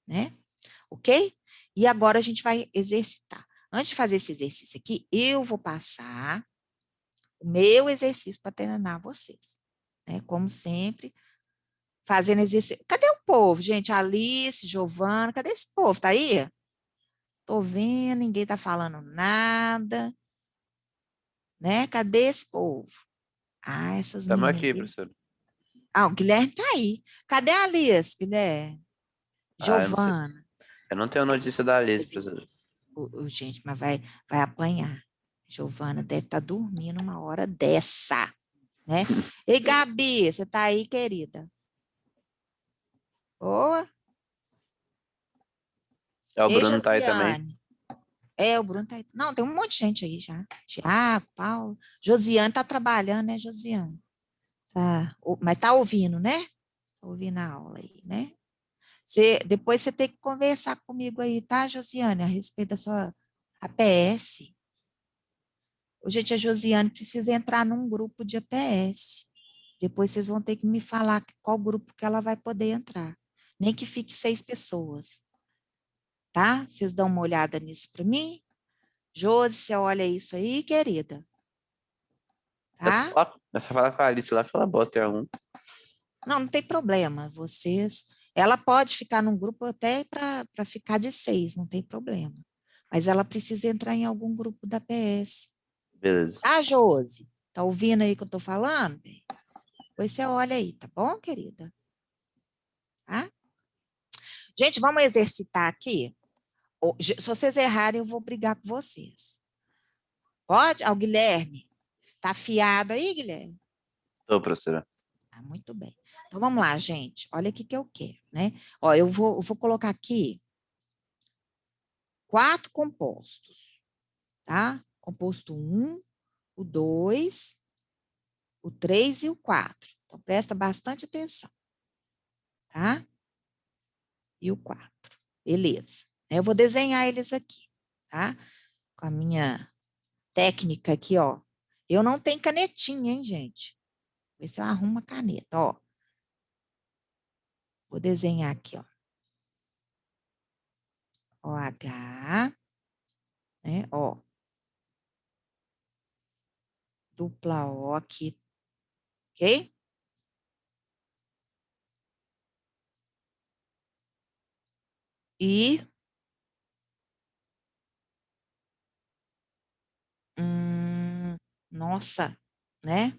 né? Ok? E agora a gente vai exercitar. Antes de fazer esse exercício aqui, eu vou passar o meu exercício para treinar vocês, né? Como sempre, fazendo exercício. Cadê o povo, gente? Alice, Giovana, cadê esse povo? Tá aí? Tô vendo, ninguém tá falando nada, né? Cadê esse povo? Ah, essas Estamos meninas. aqui, professor. Ah, o Guilherme tá aí. Cadê a Alice, Guilherme? Ah, eu não sei. Giovana. Eu não tenho notícia da Alice, professor. Gente, mas vai apanhar. Giovana deve estar dormindo uma hora dessa, né? Ei, Gabi, você tá aí, querida? Boa. É, o Ei, Bruno tá aí também. Josiane. É, o Bruno tá aí. Não, tem um monte de gente aí já. Tiago, Paulo. Josiane tá trabalhando, né, Josiane? Tá. Mas tá ouvindo, né? Tá ouvindo a aula aí, né? Depois você tem que conversar comigo aí, tá, Josiane, a respeito da sua APS. Gente, a Josiane precisa entrar num grupo de APS. Depois vocês vão ter que me falar qual grupo que ela vai poder entrar. Nem que fique 6 pessoas, tá? Vocês dão uma olhada nisso para mim? Josi, você olha isso aí, querida? Tá? É só falar com a Alice lá que ela bota um. Não, não tem problema. Ela pode ficar num grupo até para ficar de 6, não tem problema. Mas ela precisa entrar em algum grupo da PS. Beleza. Tá, Josi? Tá ouvindo aí o que eu tô falando? Depois você olha aí, tá bom, querida? Tá? Gente, vamos exercitar aqui. Se vocês errarem, eu vou brigar com vocês. Pode? O Guilherme. Tá afiado aí, Guilherme? Tô, professora. Ah, muito bem. Então, vamos lá, gente. Olha o que eu quero, né? Ó, eu vou colocar aqui 4 compostos, tá? Composto 1, o 2, o 3 e o 4. Então, presta bastante atenção, tá? E o 4. Beleza. Eu vou desenhar eles aqui, tá? Com a minha técnica aqui, ó. Eu não tenho canetinha, hein, gente? Vê se eu arrumo uma caneta, ó. Vou desenhar aqui, ó. OH, né? Ó. Dupla O aqui, ok? E nossa, né?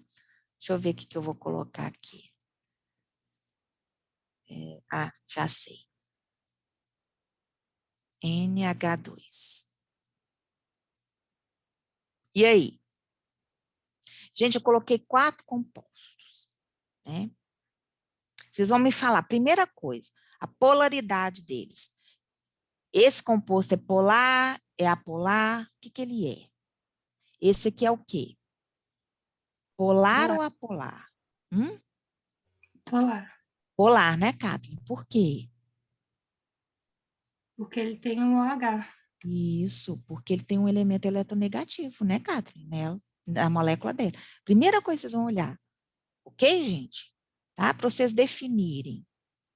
Deixa eu ver o que eu vou colocar aqui. Já sei. NH2. E aí? Gente, eu coloquei 4 compostos, né? Vocês vão me falar, primeira coisa, a polaridade deles. Esse composto é polar, é apolar? O que ele é? Esse aqui é o quê? Polar ou apolar? Polar. Polar, né, Kathleen? Por quê? Porque ele tem um OH. Isso, porque ele tem um elemento eletronegativo, né, Kathleen? Na molécula dele. Primeira coisa que vocês vão olhar, ok, gente? Tá? Para vocês definirem,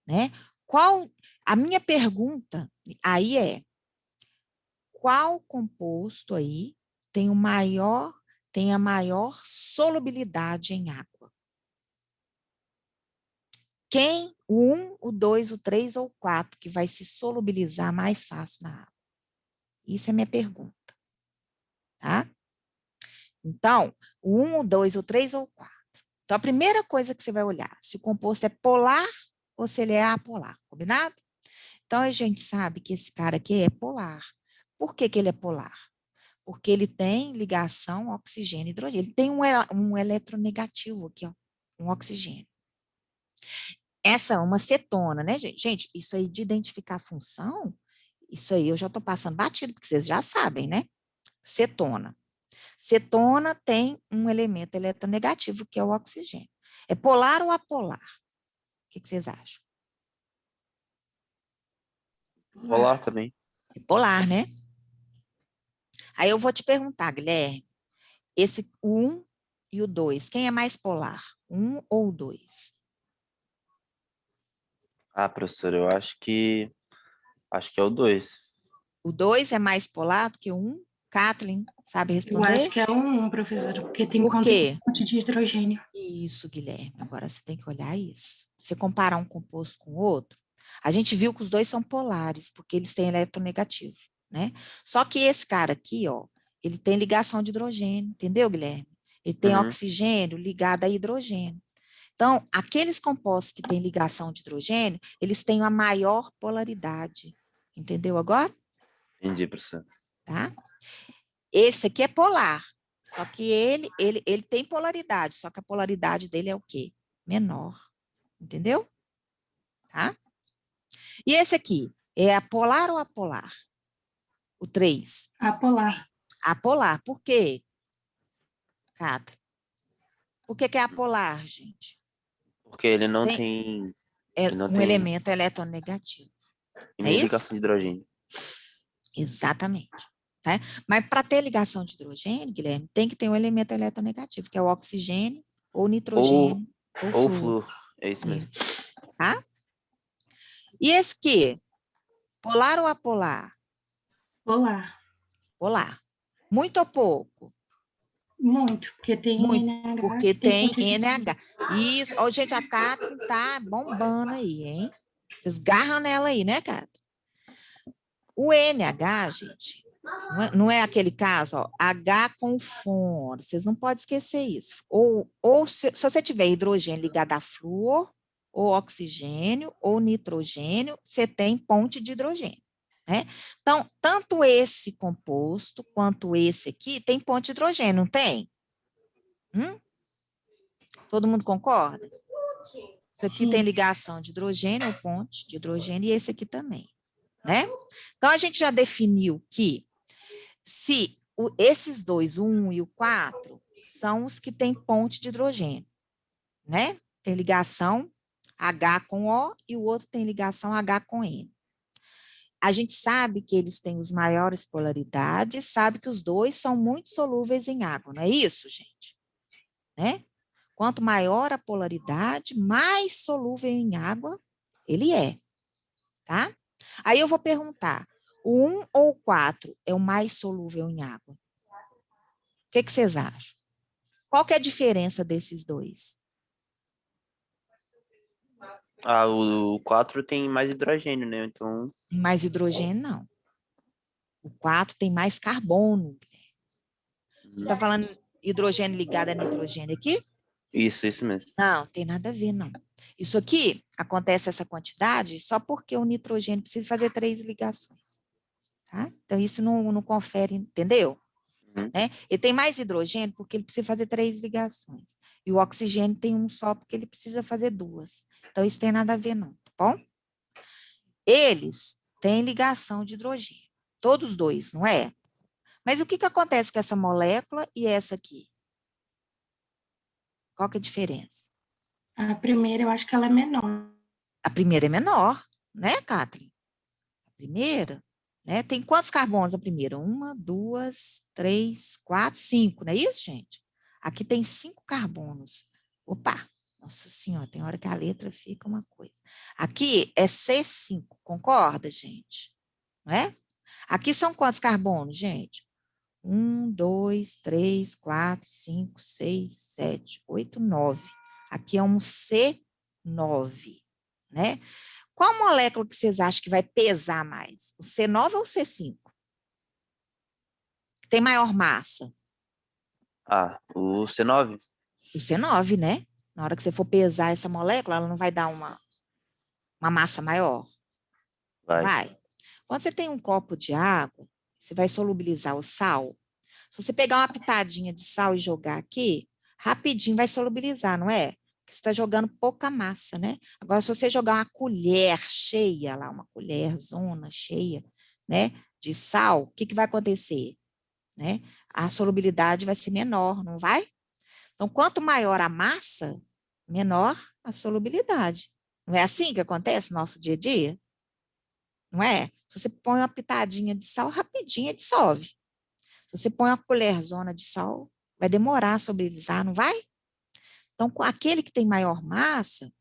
né? A minha pergunta aí é, qual composto aí tem a maior solubilidade em água? Quem? O 1, o 2, o 3 ou o 4 que vai se solubilizar mais fácil na água? Isso é minha pergunta, tá? Então, o 1, o 2, o 3 ou o 4. Então, a primeira coisa que você vai olhar, se o composto é polar ou se ele é apolar, combinado? Então, a gente sabe que esse cara aqui é polar. Por que ele é polar? Porque ele tem ligação oxigênio e hidrogênio. Ele tem um eletronegativo aqui, ó, um oxigênio. Essa é uma cetona, né, gente? Gente, isso aí de identificar a função, Isso aí eu já estou passando batido, porque vocês já sabem, né? Cetona. Cetona tem um elemento eletronegativo, que é o oxigênio. É polar ou apolar? O que vocês acham? Polar também. É polar, né? Aí eu vou te perguntar, Guilherme, o 1 e o 2, quem é mais polar? 1 ou o 2? Ah, professora, eu acho que é o 2. O 2 é mais polar do que o 1? Kathleen, sabe Eu acho responder? que é um, professora, porque tem Por quê? conteúdo de hidrogênio. Isso, Guilherme. Agora você tem que olhar isso. Você comparar um composto com o outro, a gente viu que os dois são polares, porque eles têm eletronegativo, né? Só que esse cara aqui, ó, ele tem ligação de hidrogênio, entendeu, Guilherme? Ele tem Uhum, oxigênio ligado a hidrogênio. Então, aqueles compostos que têm ligação de hidrogênio, eles têm a maior polaridade. Entendeu agora? entendi, professora. Tá? Esse aqui é polar, só que ele tem polaridade, só que a polaridade dele é o quê? Menor, entendeu? Tá? E esse aqui, é apolar ou apolar? O 3. Apolar. Apolar, por quê, Cata? Por que que é apolar, gente? Porque ele não Tem tem, ele não um tem elemento eletronegativo, não é nem isso? ligação de hidrogênio. Exatamente. Tá? Mas para ter ligação de hidrogênio, Guilherme, tem que ter um elemento eletronegativo, que é o oxigênio, ou Ou, nitrogênio, ou ou flúor. flúor, é isso mesmo. Isso. Tá? E esse aqui, polar ou apolar? Polar. Polar. Muito ou pouco? Muito, porque tem Muito, NH, porque tem tem ponto de... NH. Isso, ó, gente, a Catherine tá bombando aí, hein? Vocês garram nela aí, né, Catherine? O NH, gente, não é aquele caso, ó, H com fônoro, vocês não podem esquecer isso. Ou se você tiver hidrogênio ligado a flúor, ou oxigênio, ou nitrogênio, você tem ponte de hidrogênio, né? Então, tanto esse composto quanto esse aqui tem ponte de hidrogênio, não tem? Todo mundo concorda? Isso aqui tem Sim. ligação de hidrogênio, ou ponte de hidrogênio, e esse aqui também, né? Então, a gente já definiu que se esses dois, o 1 e o 4, são os que têm ponte de hidrogênio, né? Tem ligação H com O e o outro tem ligação H com N. A gente sabe que eles têm os maiores polaridades, sabe que os dois são muito solúveis em água, não é isso, gente? Né? Quanto maior a polaridade, mais solúvel em água ele é, tá? Aí eu vou perguntar, o 1 ou o 4 é o mais solúvel em água? O que vocês acham? Qual que é a diferença desses dois? Ah, o 4 tem mais hidrogênio, né? Então, Mais hidrogênio, não. O 4 tem mais carbono. Você está falando hidrogênio ligado a nitrogênio aqui? isso mesmo. Não, tem nada a ver, não. Isso aqui, acontece essa quantidade só porque o nitrogênio precisa fazer 3 ligações. Tá? Então, isso não confere, entendeu? Uhum. Né? Ele tem mais hidrogênio porque ele precisa fazer 3 ligações. E o oxigênio tem um só porque ele precisa fazer 2. Então, isso tem nada a ver, não, tá bom? Eles têm ligação de hidrogênio. Todos dois, não é? Mas o que, que acontece com essa molécula e essa aqui? Qual que é a diferença? A primeira eu acho que ela é menor. A primeira é menor, né, Kathleen? A primeira, né? Tem quantos carbonos a primeira? 1, 2, 3, 4, 5, não é isso, gente? Aqui tem 5 carbonos. Opa, nossa senhora, tem hora que a letra fica uma coisa. Aqui é C5, concorda, gente? Não é? Aqui são quantos carbonos, gente? 1, 2, 3, 4, 5, 6, 7, 8, 9. Aqui é um C9, né? Qual molécula que vocês acham que vai pesar mais? O C9 ou o C5? Tem maior massa? Ah, o C9? O C9, né? Na hora que você for pesar essa molécula, ela não vai dar uma massa maior? Vai. Vai. Quando você tem um copo de água, você vai solubilizar o sal. Se você pegar uma pitadinha de sal e jogar aqui, rapidinho vai solubilizar, não é? Porque você está jogando pouca massa, né? Agora, se você jogar uma colher cheia lá, uma colher zona cheia, né, de sal, o que que vai acontecer? Né? A solubilidade vai ser menor, não vai? Então, quanto maior a massa, menor a solubilidade. Não é assim que acontece no nosso dia a dia? Não é? Se você põe uma pitadinha de sal, rapidinho dissolve. Se você põe uma colherzona de sal, vai demorar a solubilizar, não vai? Então, com aquele que tem maior massa,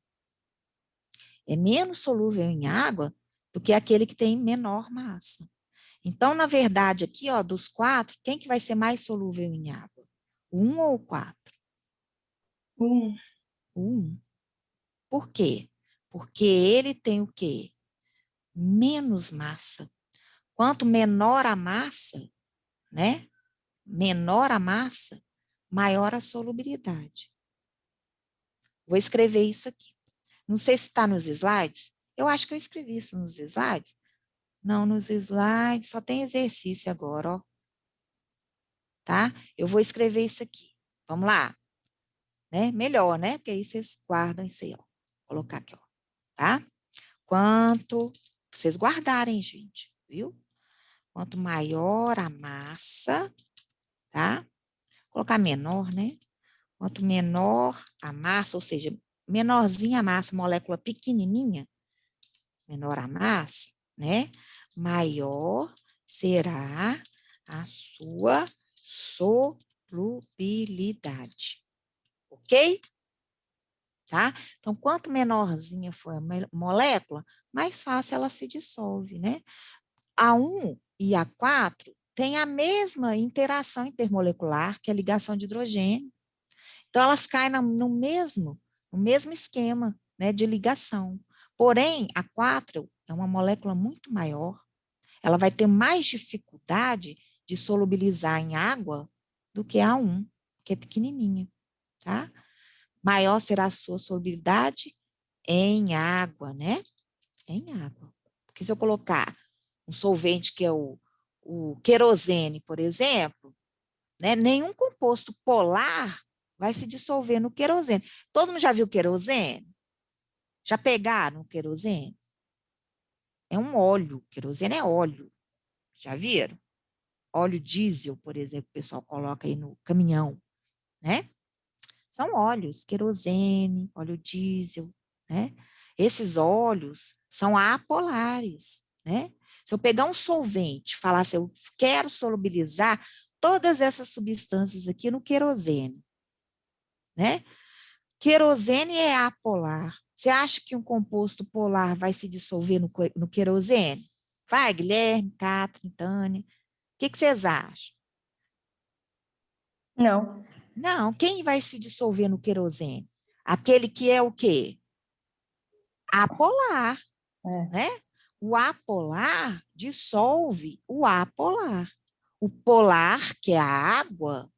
é menos solúvel em água do que aquele que tem menor massa. Então, na verdade, aqui, ó, dos 4, quem que vai ser mais solúvel em água? O 1 ou o 4? O 1. Por quê? Porque ele tem o quê? Menos massa. Quanto menor a massa, né? Menor a massa, maior a solubilidade. Vou escrever isso aqui. Não sei se está nos slides. Eu acho que eu escrevi isso nos slides. Não, nos slides só tem exercício agora, ó. Tá? Eu vou escrever isso aqui. Vamos lá? Né? Melhor, né? Porque aí vocês guardam isso aí, ó. Vou colocar aqui, ó. Tá? Quanto vocês guardarem, gente, viu? Quanto maior a massa, tá? Vou colocar menor, né? Quanto menor a massa, ou seja, menorzinha a massa, molécula pequenininha, menor a massa, né? Maior será a sua solubilidade. Ok? Tá? Então, quanto menorzinha for a molécula, mais fácil ela se dissolve, né? A 1 e a 4 têm a mesma interação intermolecular, que é a ligação de hidrogênio. Então, elas caem no mesmo esquema, né, de ligação. Porém, a 4 é uma molécula muito maior, ela vai ter mais dificuldade de solubilizar em água do que a 1, que é pequenininha, tá? Maior será a sua solubilidade em água, né? Em água. Porque se eu colocar um solvente que é o querosene, por exemplo, né, nenhum composto polar vai se dissolver no querosene. Todo mundo já viu querosene? Já pegaram o querosene? É um óleo, querosene é óleo. Já viram? Óleo diesel, por exemplo, o pessoal coloca aí no caminhão, né? São óleos, querosene, óleo diesel, né? Esses óleos são apolares, né? Se eu pegar um solvente e falar assim, eu quero solubilizar todas essas substâncias aqui no querosene, né? Querosene é apolar. Você acha que um composto polar vai se dissolver no querosene? Vai, Guilherme, Catherine, Tânia. O que vocês acham? Não. Não, quem vai se dissolver no querosene? Aquele que é o quê? Apolar, né? O apolar dissolve o apolar. O polar, que é a água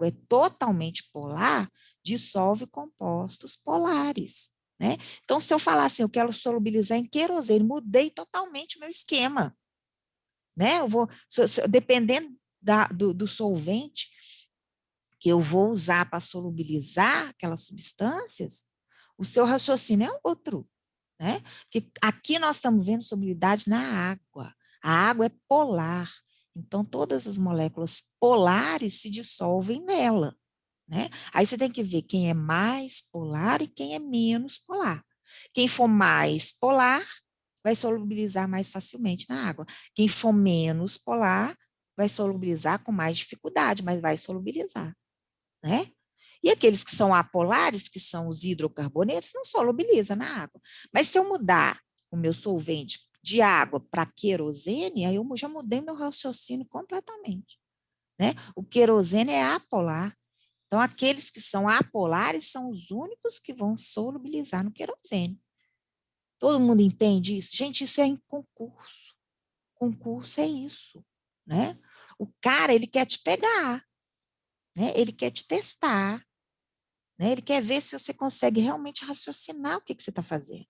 é totalmente polar, dissolve compostos polares, né? Então, se eu falar assim, eu quero solubilizar em querosene, mudei totalmente o meu esquema, né? Eu vou, dependendo do solvente que eu vou usar para solubilizar aquelas substâncias, o seu raciocínio é outro, né? Porque aqui nós estamos vendo solubilidade na água. A água é polar, então todas as moléculas polares se dissolvem nela, né? Aí você tem que ver quem é mais polar e quem é menos polar. Quem for mais polar vai solubilizar mais facilmente na água. Quem for menos polar vai solubilizar com mais dificuldade, mas vai solubilizar, né? E aqueles que são apolares, que são os hidrocarbonetos, não solubiliza na água. Mas se eu mudar o meu solvente de água para querosene, aí eu já mudei meu raciocínio completamente, né? O querosene é apolar. Então, aqueles que são apolares são os únicos que vão solubilizar no querosene. Todo mundo entende isso? Gente, isso é em concurso. Concurso é isso, né? O cara, ele quer te pegar, né? Ele quer te testar, né? Ele quer ver se você consegue realmente raciocinar o que você está fazendo.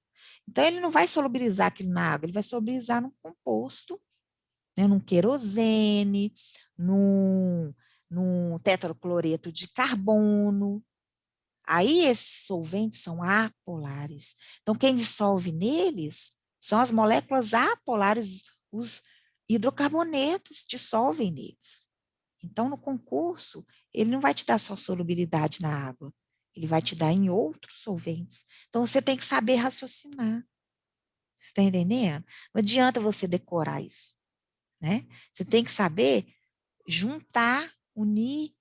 Então, ele não vai solubilizar aquilo na água, ele vai solubilizar num composto, né? Num querosene, num tetracloreto de carbono. Aí, esses solventes são apolares. Então, quem dissolve neles são as moléculas apolares, os hidrocarbonetos dissolvem neles. Então, no concurso, ele não vai te dar só solubilidade na água, ele vai te dar em outros solventes. Então, você tem que saber raciocinar. Você está entendendo? Não adianta você decorar isso, né? Você tem que saber juntar, unir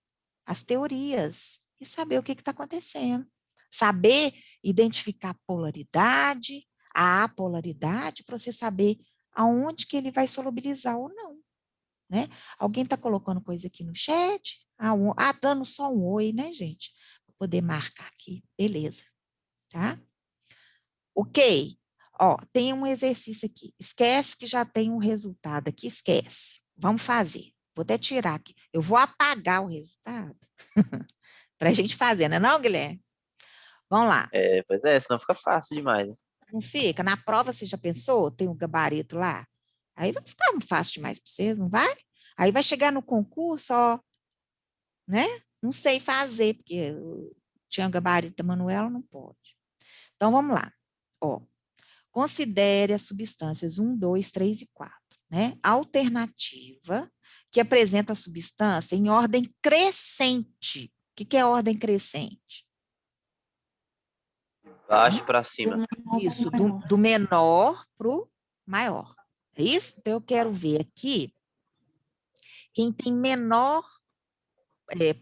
as teorias e saber o que está acontecendo. Saber identificar a polaridade, a apolaridade, para você saber aonde que ele vai solubilizar ou não, né? Alguém está colocando coisa aqui no chat? Dando só um oi, né, gente? Para poder marcar aqui. Beleza, tá? Ok. Ó, tem um exercício aqui. Esquece que já tem um resultado aqui, esquece. Vamos fazer. Vou até tirar aqui. Eu vou apagar o resultado para a gente fazer, não é não, Guilherme? Vamos lá. Pois é, senão fica fácil demais. Né? Não fica? Na prova, você já pensou? Tem um gabarito lá? Aí vai ficar fácil demais para vocês, não vai? Aí vai chegar no concurso, ó, né? Não sei fazer, porque tinha um gabarito da Manuela, não pode. Então, vamos lá. Ó, considere as substâncias 1, 2, 3 e 4. Né? Alternativa que apresenta a substância em ordem crescente. O que é ordem crescente? Baixo para cima. Isso, do menor para o maior. É isso? Então, eu quero ver aqui quem tem menor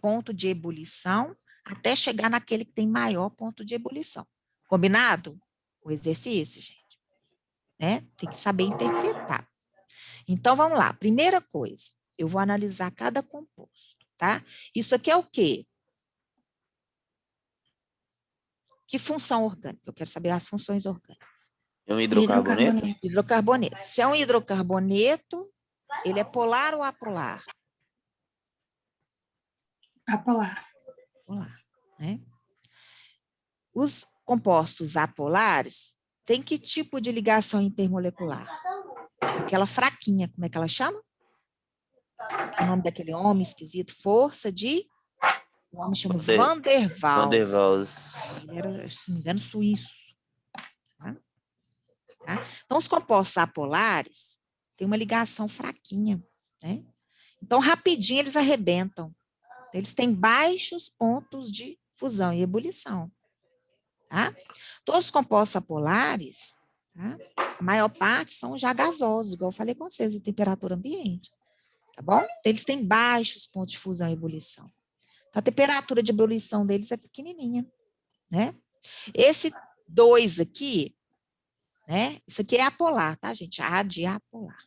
ponto de ebulição até chegar naquele que tem maior ponto de ebulição. Combinado? O exercício, gente. Né? Tem que saber interpretar. Então, vamos lá. Primeira coisa, eu vou analisar cada composto, tá? Isso aqui é o quê? Que função orgânica? Eu quero saber as funções orgânicas. É um hidrocarboneto? Hidrocarboneto. Se é um hidrocarboneto, ele é polar ou apolar? Apolar. Apolar, né? Os compostos apolares têm que tipo de ligação intermolecular? Aquela fraquinha, como é que ela chama? O nome daquele homem esquisito, força de... O homem chama Van der Waals. Van der Waals. Ele era, se não me engano, suíço. Tá? Então, os compostos apolares têm uma ligação fraquinha, né? Então, rapidinho eles arrebentam. Eles têm baixos pontos de fusão e ebulição. Tá? Todos os compostos apolares, tá? A maior parte são já gasosos, igual eu falei com vocês, de temperatura ambiente. Tá bom? Então, eles têm baixos pontos de fusão e ebulição. Então, a temperatura de ebulição deles é pequenininha, né? Esse 2 aqui, né? Isso aqui é apolar, tá, gente? A de apolar.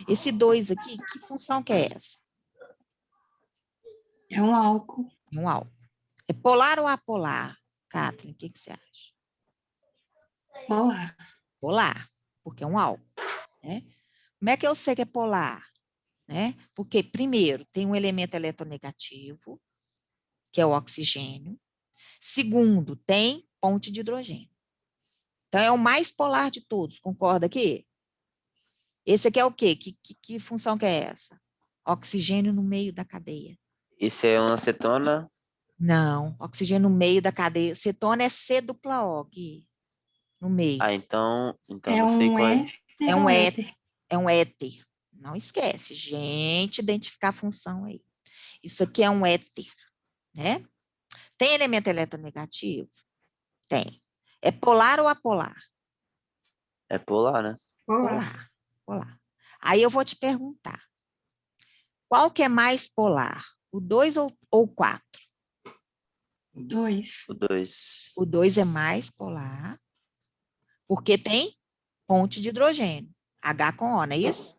Esse 2 aqui, que função que é essa? É um álcool. É um álcool. É polar ou apolar? Kathleen, o que você acha? Polar. Polar, porque é um álcool, né? Como é que eu sei que é polar? Né? Porque, primeiro, tem um elemento eletronegativo, que é o oxigênio. Segundo, tem ponte de hidrogênio. Então, é o mais polar de todos, concorda aqui? Esse aqui é o quê? Que função que é essa? Oxigênio no meio da cadeia. Isso é uma acetona? Não, oxigênio no meio da cadeia. Cetona é C-O, Gui, no meio. Então É não sei um qual é. É um éter. É um éter. Não esquece, gente, identificar a função aí. Isso aqui é um éter, né? Tem elemento eletronegativo? Tem. É polar ou apolar? É polar, né? Polar. Polar. Aí eu vou te perguntar. Qual que é mais polar? O 2 ou o 4? O 2. O 2. O 2 é mais polar, porque tem ponte de hidrogênio. H com O, não é isso?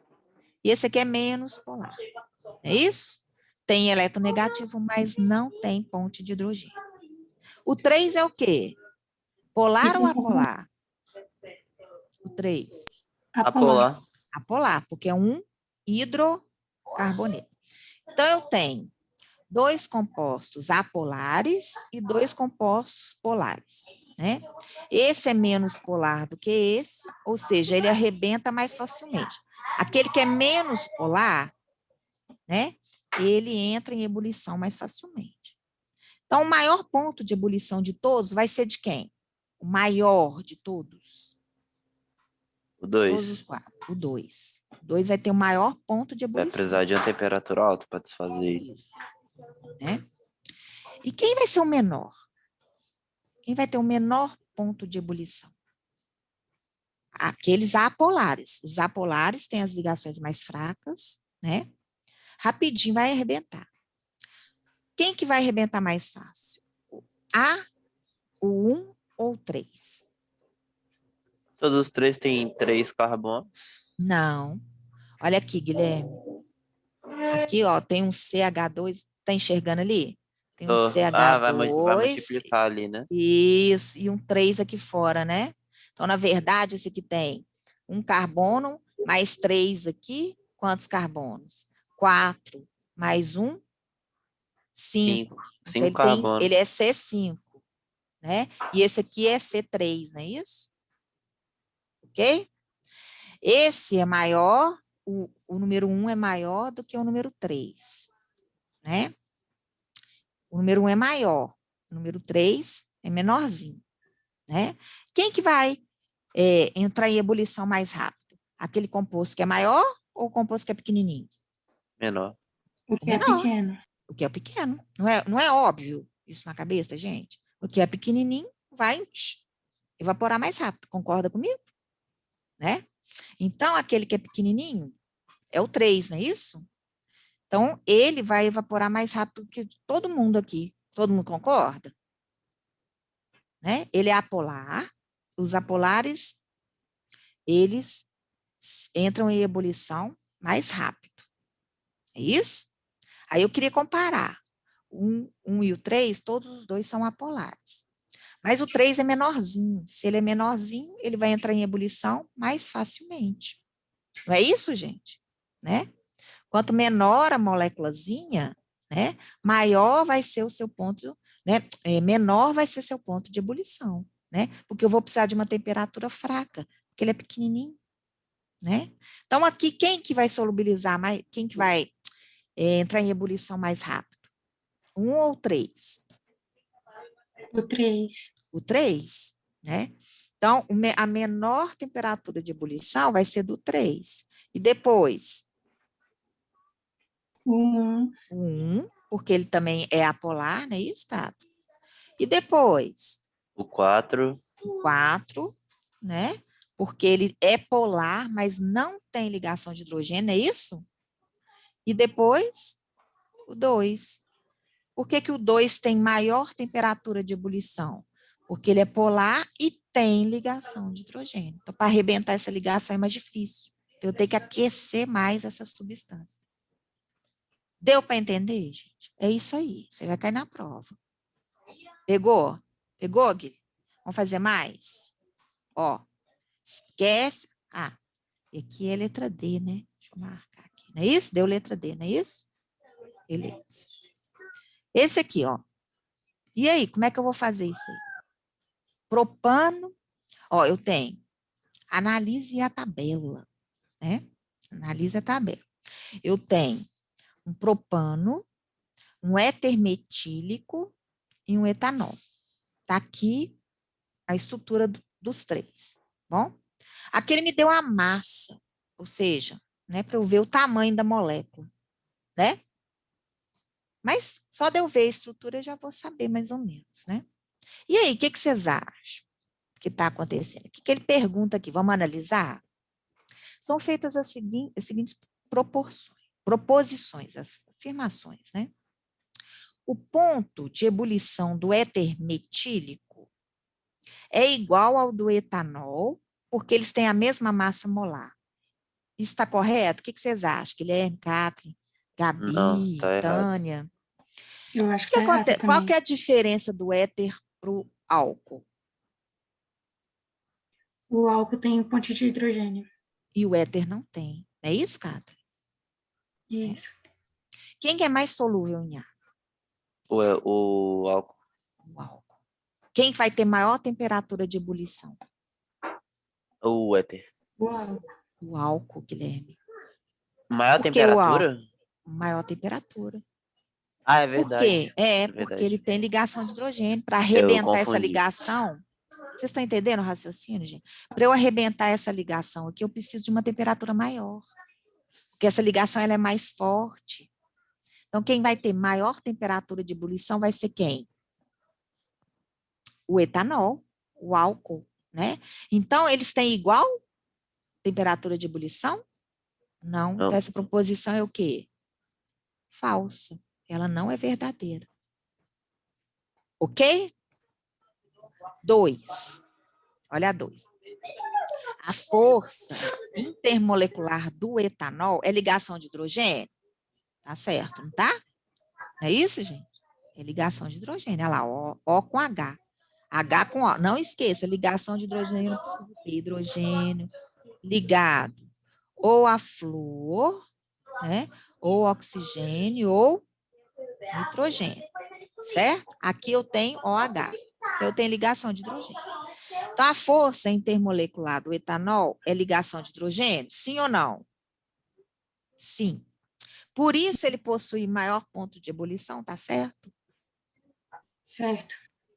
E esse aqui é menos polar. É isso? Tem eletronegativo, mas não tem ponte de hidrogênio. O 3 é o quê? Polar ou apolar? O 3. Apolar. Apolar, porque é um hidrocarboneto. Então, eu tenho 2 compostos apolares e 2 compostos polares, né? Esse é menos polar do que esse, ou seja, ele arrebenta mais facilmente. Aquele que é menos polar, né? Ele entra em ebulição mais facilmente. Então, o maior ponto de ebulição de todos vai ser de quem? O maior de todos. O Todos 2 os 4. O 2. O 2 vai ter o maior ponto de vai ebulição. precisar de uma temperatura alta para desfazer. Isso. Né? E quem vai ser o menor? Quem vai ter o menor ponto de ebulição? Aqueles apolares. Os apolares têm as ligações mais fracas, né? Rapidinho vai arrebentar. Quem que vai arrebentar mais fácil? O A, o 1 ou o 3? Todos os 3 têm 3 carbonos. Não. Olha aqui, Guilherme. Aqui, ó, tem um CH2. Tá enxergando ali? Tem um Vai CH2. multiplicar ali, né? Isso, e um 3 aqui fora, né? Então, na verdade, esse aqui tem um carbono, mais 3 aqui, quantos carbonos? 4, mais um, 5. 5. Então, 5 carbonos. ele é C5, né? E esse aqui é C3, não é isso? Ok? Esse é maior, o número 1 é maior do que o número 3, né? O número 1 é maior, o número 3 é menorzinho, né? Quem que vai entrar em ebulição mais rápido? Aquele composto que é maior ou o composto que é pequenininho? Menor. O O que é menor. pequeno. O que é pequeno. Não é óbvio isso na cabeça, gente? O que é pequenininho vai evaporar mais rápido. Concorda comigo? Né? Então, aquele que é pequenininho é o 3, não é isso? Então, ele vai evaporar mais rápido que todo mundo aqui. Todo mundo concorda? Né? Ele é apolar. Os apolares, eles entram em ebulição mais rápido. É isso? Aí eu queria comparar. Um e o 3, todos os dois são apolares. Mas o 3 é menorzinho. Se ele é menorzinho, ele vai entrar em ebulição mais facilmente. Não é isso, gente? Né? Quanto menor a moléculazinha, né, maior vai ser o seu ponto, né, menor vai ser seu ponto de ebulição, né? Porque eu vou precisar de uma temperatura fraca, porque ele é pequenininho, né? Então, aqui, quem que vai solubilizar mais, quem que vai entrar em ebulição mais rápido? 1 ou 3? O 3. O 3, né? Então, a menor temperatura de ebulição vai ser do 3. E depois, O 1. o 1, porque ele também é apolar, não é isso, Tato? E depois, O 4. o 4, né? Porque ele é polar, mas não tem ligação de hidrogênio, é isso? E depois, o 2. Por que que o 2 tem maior temperatura de ebulição? Porque ele é polar e tem ligação de hidrogênio. Então, para arrebentar essa ligação é mais difícil. Então, eu tenho que aquecer mais essa substância. Deu para entender, gente? É isso aí. Você vai cair na prova. Pegou? Pegou, Gui? Vamos fazer mais? Ó, esquece. Ah, e aqui é letra D, né? Deixa eu marcar aqui. Não é isso? Deu letra D, não é isso? Beleza. Esse aqui, ó. E aí, como é que eu vou fazer isso aí? Propano. Ó, eu tenho. Analise a tabela, né? Analise a tabela. Eu tenho um propano, um éter metílico e um etanol. Tá aqui a estrutura dos três, bom? Aqui ele me deu a massa, ou seja, né, para eu ver o tamanho da molécula, né? Mas só de eu ver a estrutura eu já vou saber mais ou menos, né? E aí, o que vocês acham que está acontecendo? O que ele pergunta aqui? Vamos analisar? São feitas as seguintes proposições, as afirmações, né? O ponto de ebulição do éter metílico é igual ao do etanol, porque eles têm a mesma massa molar. Isso está correto? O que vocês acham? Guilherme, Catherine, Não, Gabi, tá errado. Tânia? Eu acho que tá errado Qual que também. é a diferença do éter para o álcool? O álcool tem ponte de hidrogênio. E o éter não tem. É isso, Catherine? Isso. Quem é mais solúvel em água? O álcool. O álcool. Quem vai ter maior temperatura de ebulição? O éter. O álcool. O álcool, Guilherme. Maior Por que o temperatura? álcool? Maior temperatura. Ah, é Por verdade. quê? Porque Verdade. ele tem ligação de hidrogênio. Para Eu arrebentar essa confundi. ligação, Vocês estão entendendo o raciocínio, gente? Para eu arrebentar essa ligação aqui, eu preciso de uma temperatura maior, porque essa ligação ela é mais forte. Então, quem vai ter maior temperatura de ebulição vai ser quem? O etanol, o álcool, né? Então, eles têm igual temperatura de ebulição? Não. Então, Não. essa proposição é o quê? Falsa. Ela não é verdadeira. Ok? 2. Olha a 2. A força intermolecular do etanol é ligação de hidrogênio? Tá certo, não tá? Não é isso, gente? É ligação de hidrogênio. Olha lá, O com H. H com O. Não esqueça, ligação de hidrogênio precisa ter hidrogênio ligado ou a flúor, né? Ou oxigênio ou nitrogênio, certo? Aqui eu tenho OH. Então, eu tenho ligação de hidrogênio. Então, a força intermolecular do etanol é ligação de hidrogênio? Sim ou não? Sim. Por isso, ele possui maior ponto de ebulição, tá certo? Certo.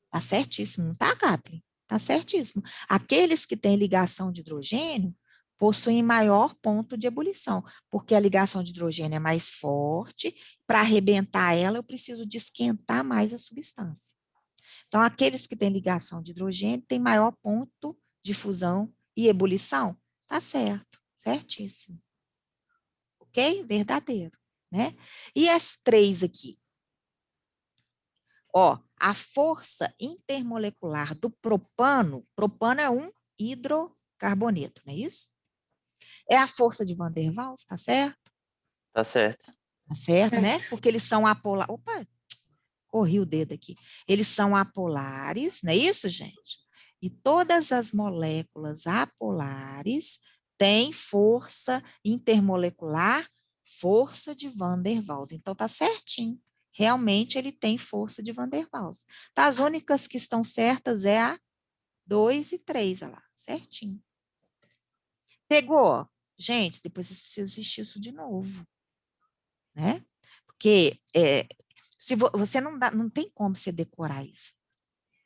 Tá certíssimo, não tá, Kathleen? Tá certíssimo. Aqueles que têm ligação de hidrogênio possuem maior ponto de ebulição, porque a ligação de hidrogênio é mais forte, para arrebentar ela, eu preciso de esquentar mais a substância. Então, aqueles que têm ligação de hidrogênio têm maior ponto de fusão e ebulição. Tá certo, certíssimo. Ok? Verdadeiro, né? E as 3 aqui? Ó, a força intermolecular do propano é um hidrocarboneto, não é isso? É a força de Van der Waals, tá certo? Tá certo. Tá certo, né? Certo. Porque eles são apolares. Opa, corri o dedo aqui. Eles são apolares, não é isso, gente? E todas as moléculas apolares têm força intermolecular, força de Van der Waals. Então, tá certinho. Realmente, ele tem força de Van der Waals. Tá, as únicas que estão certas é a 2 e 3, olha lá, certinho. Pegou? Gente, depois vocês precisam assistir isso de novo, né? Porque se você não tem como você decorar isso.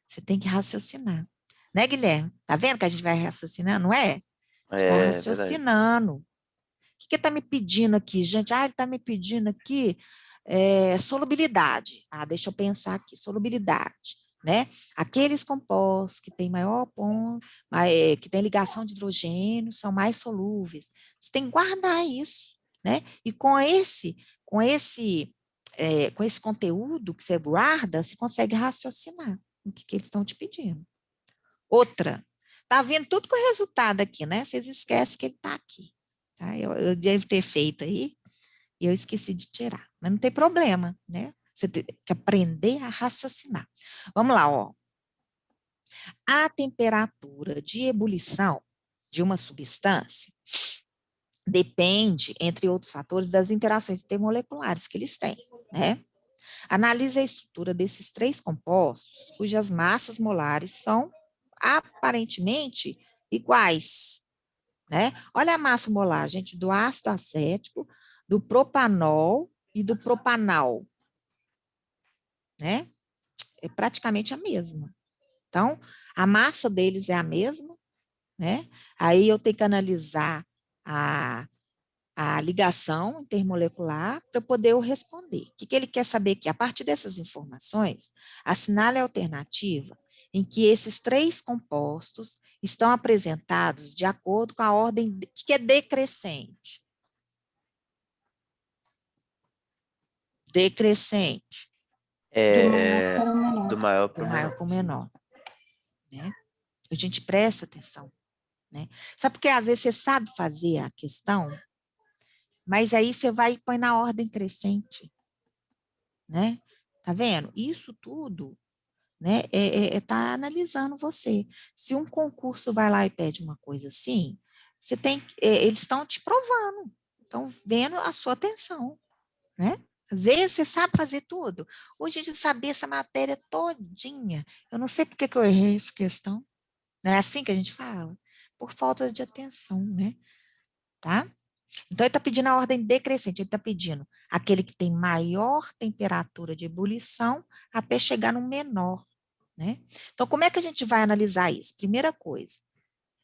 Você tem que raciocinar. Né, Guilherme? Tá vendo que a gente vai raciocinando, não é? A gente vai É verdade. raciocinando. O que ele está me pedindo aqui, gente? Ah, ele está me pedindo aqui solubilidade. Ah, deixa eu pensar aqui, solubilidade. Né? Aqueles compostos que têm maior ponto, que têm ligação de hidrogênio, são mais solúveis. Você tem que guardar isso, né? E com esse conteúdo que você guarda, você consegue raciocinar o que eles estão te pedindo. Outra, tá vendo tudo com o resultado aqui, né? Vocês esquecem que ele está aqui. Tá? Eu devo ter feito aí e eu esqueci de tirar. Mas não tem problema, né? Você tem que aprender a raciocinar. Vamos lá, ó. A temperatura de ebulição de uma substância depende, entre outros fatores, das interações intermoleculares que eles têm, né? Analise a estrutura desses 3 compostos, cujas massas molares são aparentemente iguais, né? Olha a massa molar, gente, do ácido acético, do propanol e do propanal, né? É praticamente a mesma. Então, a massa deles é a mesma, né? Aí eu tenho que analisar a ligação intermolecular para poder eu responder. O que ele quer saber aqui? A partir dessas informações, assinale a alternativa em que esses 3 compostos estão apresentados de acordo com a ordem que é decrescente. Decrescente. Do maior É para o menor. do maior Do para o maior menor. para o menor. Né? A gente presta atenção. Né? Sabe porque às vezes você sabe fazer a questão, mas aí você vai e põe na ordem crescente. Né? Tá vendo? Isso tudo, né, tá analisando você. Se um concurso vai lá e pede uma coisa assim, você tem, eles estão te provando, estão vendo a sua atenção, né? Às vezes você sabe fazer tudo. Hoje de saber essa matéria todinha, eu não sei por que eu errei essa questão. Não é assim que a gente fala? Por falta de atenção, né? Tá? Então, ele está pedindo a ordem decrescente, ele está pedindo aquele que tem maior temperatura de ebulição até chegar no menor, né? Então, como é que a gente vai analisar isso? Primeira coisa,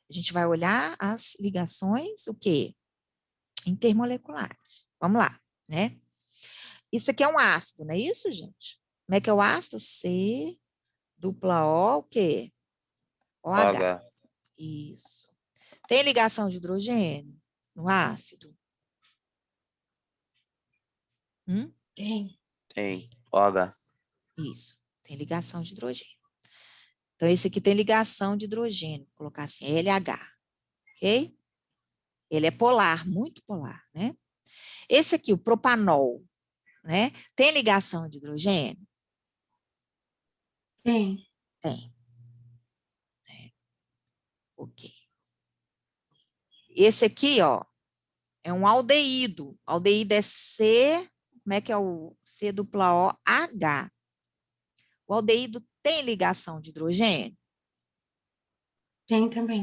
a gente vai olhar as ligações, o quê? Intermoleculares. Vamos lá, né? Isso aqui é um ácido, não é isso, gente? Como é que é o ácido? C, dupla O, o quê? OH. OH. Isso. Tem ligação de hidrogênio no ácido? Tem. Tem. OH. Isso. Tem ligação de hidrogênio. Então, esse aqui tem ligação de hidrogênio. Vou colocar assim, LH. Ok? Ele é polar, muito polar, né? Esse aqui, o propanol, né? Tem ligação de hidrogênio? Tem. Tem. Ok. Esse aqui, ó, é um aldeído. Aldeído é C, como é que é o C dupla O, H. O aldeído tem ligação de hidrogênio? Tem também.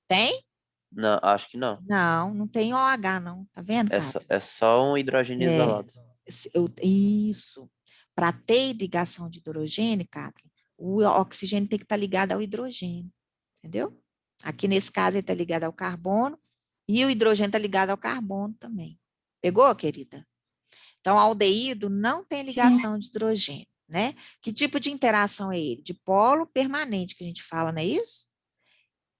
Tem? Não, acho que não. Não, não tem OH, não. Tá vendo, Cátia? É só um hidrogênio É, isolado. isso. Para ter ligação de hidrogênio, Cátia, o oxigênio tem que estar ligado ao hidrogênio. Entendeu? Aqui nesse caso ele está ligado ao carbono e o hidrogênio está ligado ao carbono também. Pegou, querida? Então, o aldeído não tem Sim. ligação de hidrogênio, né? Que tipo de interação é ele? De polo permanente, que a gente fala, não é isso?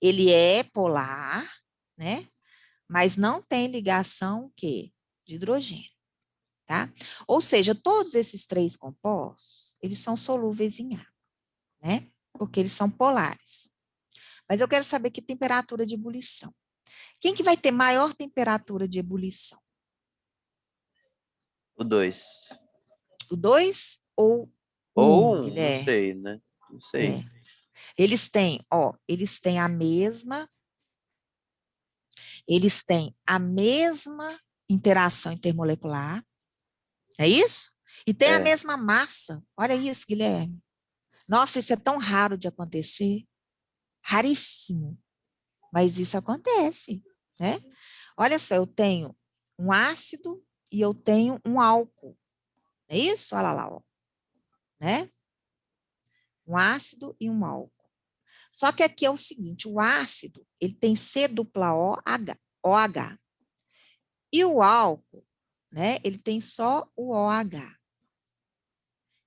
Ele é polar, né? Mas não tem ligação, o quê? De hidrogênio, tá? Ou seja, todos esses três compostos, eles são solúveis em água, né? Porque eles são polares. Mas eu quero saber que temperatura de ebulição. Quem que vai ter maior temperatura de ebulição? O 2. O 2 ou o Ou 1, um, não Guilherme? sei, né? Não É. sei. Eles têm a mesma interação intermolecular, é isso? E tem a É. mesma massa. Olha isso, Guilherme. Nossa, isso é tão raro de acontecer. Raríssimo. Mas isso acontece, né? Olha só, eu tenho um ácido e eu tenho um álcool. É isso? Olha lá, ó, né? Um ácido e um álcool. Só que aqui é o seguinte, o ácido, ele tem C dupla OH, OH. E o álcool, né, ele tem só o OH.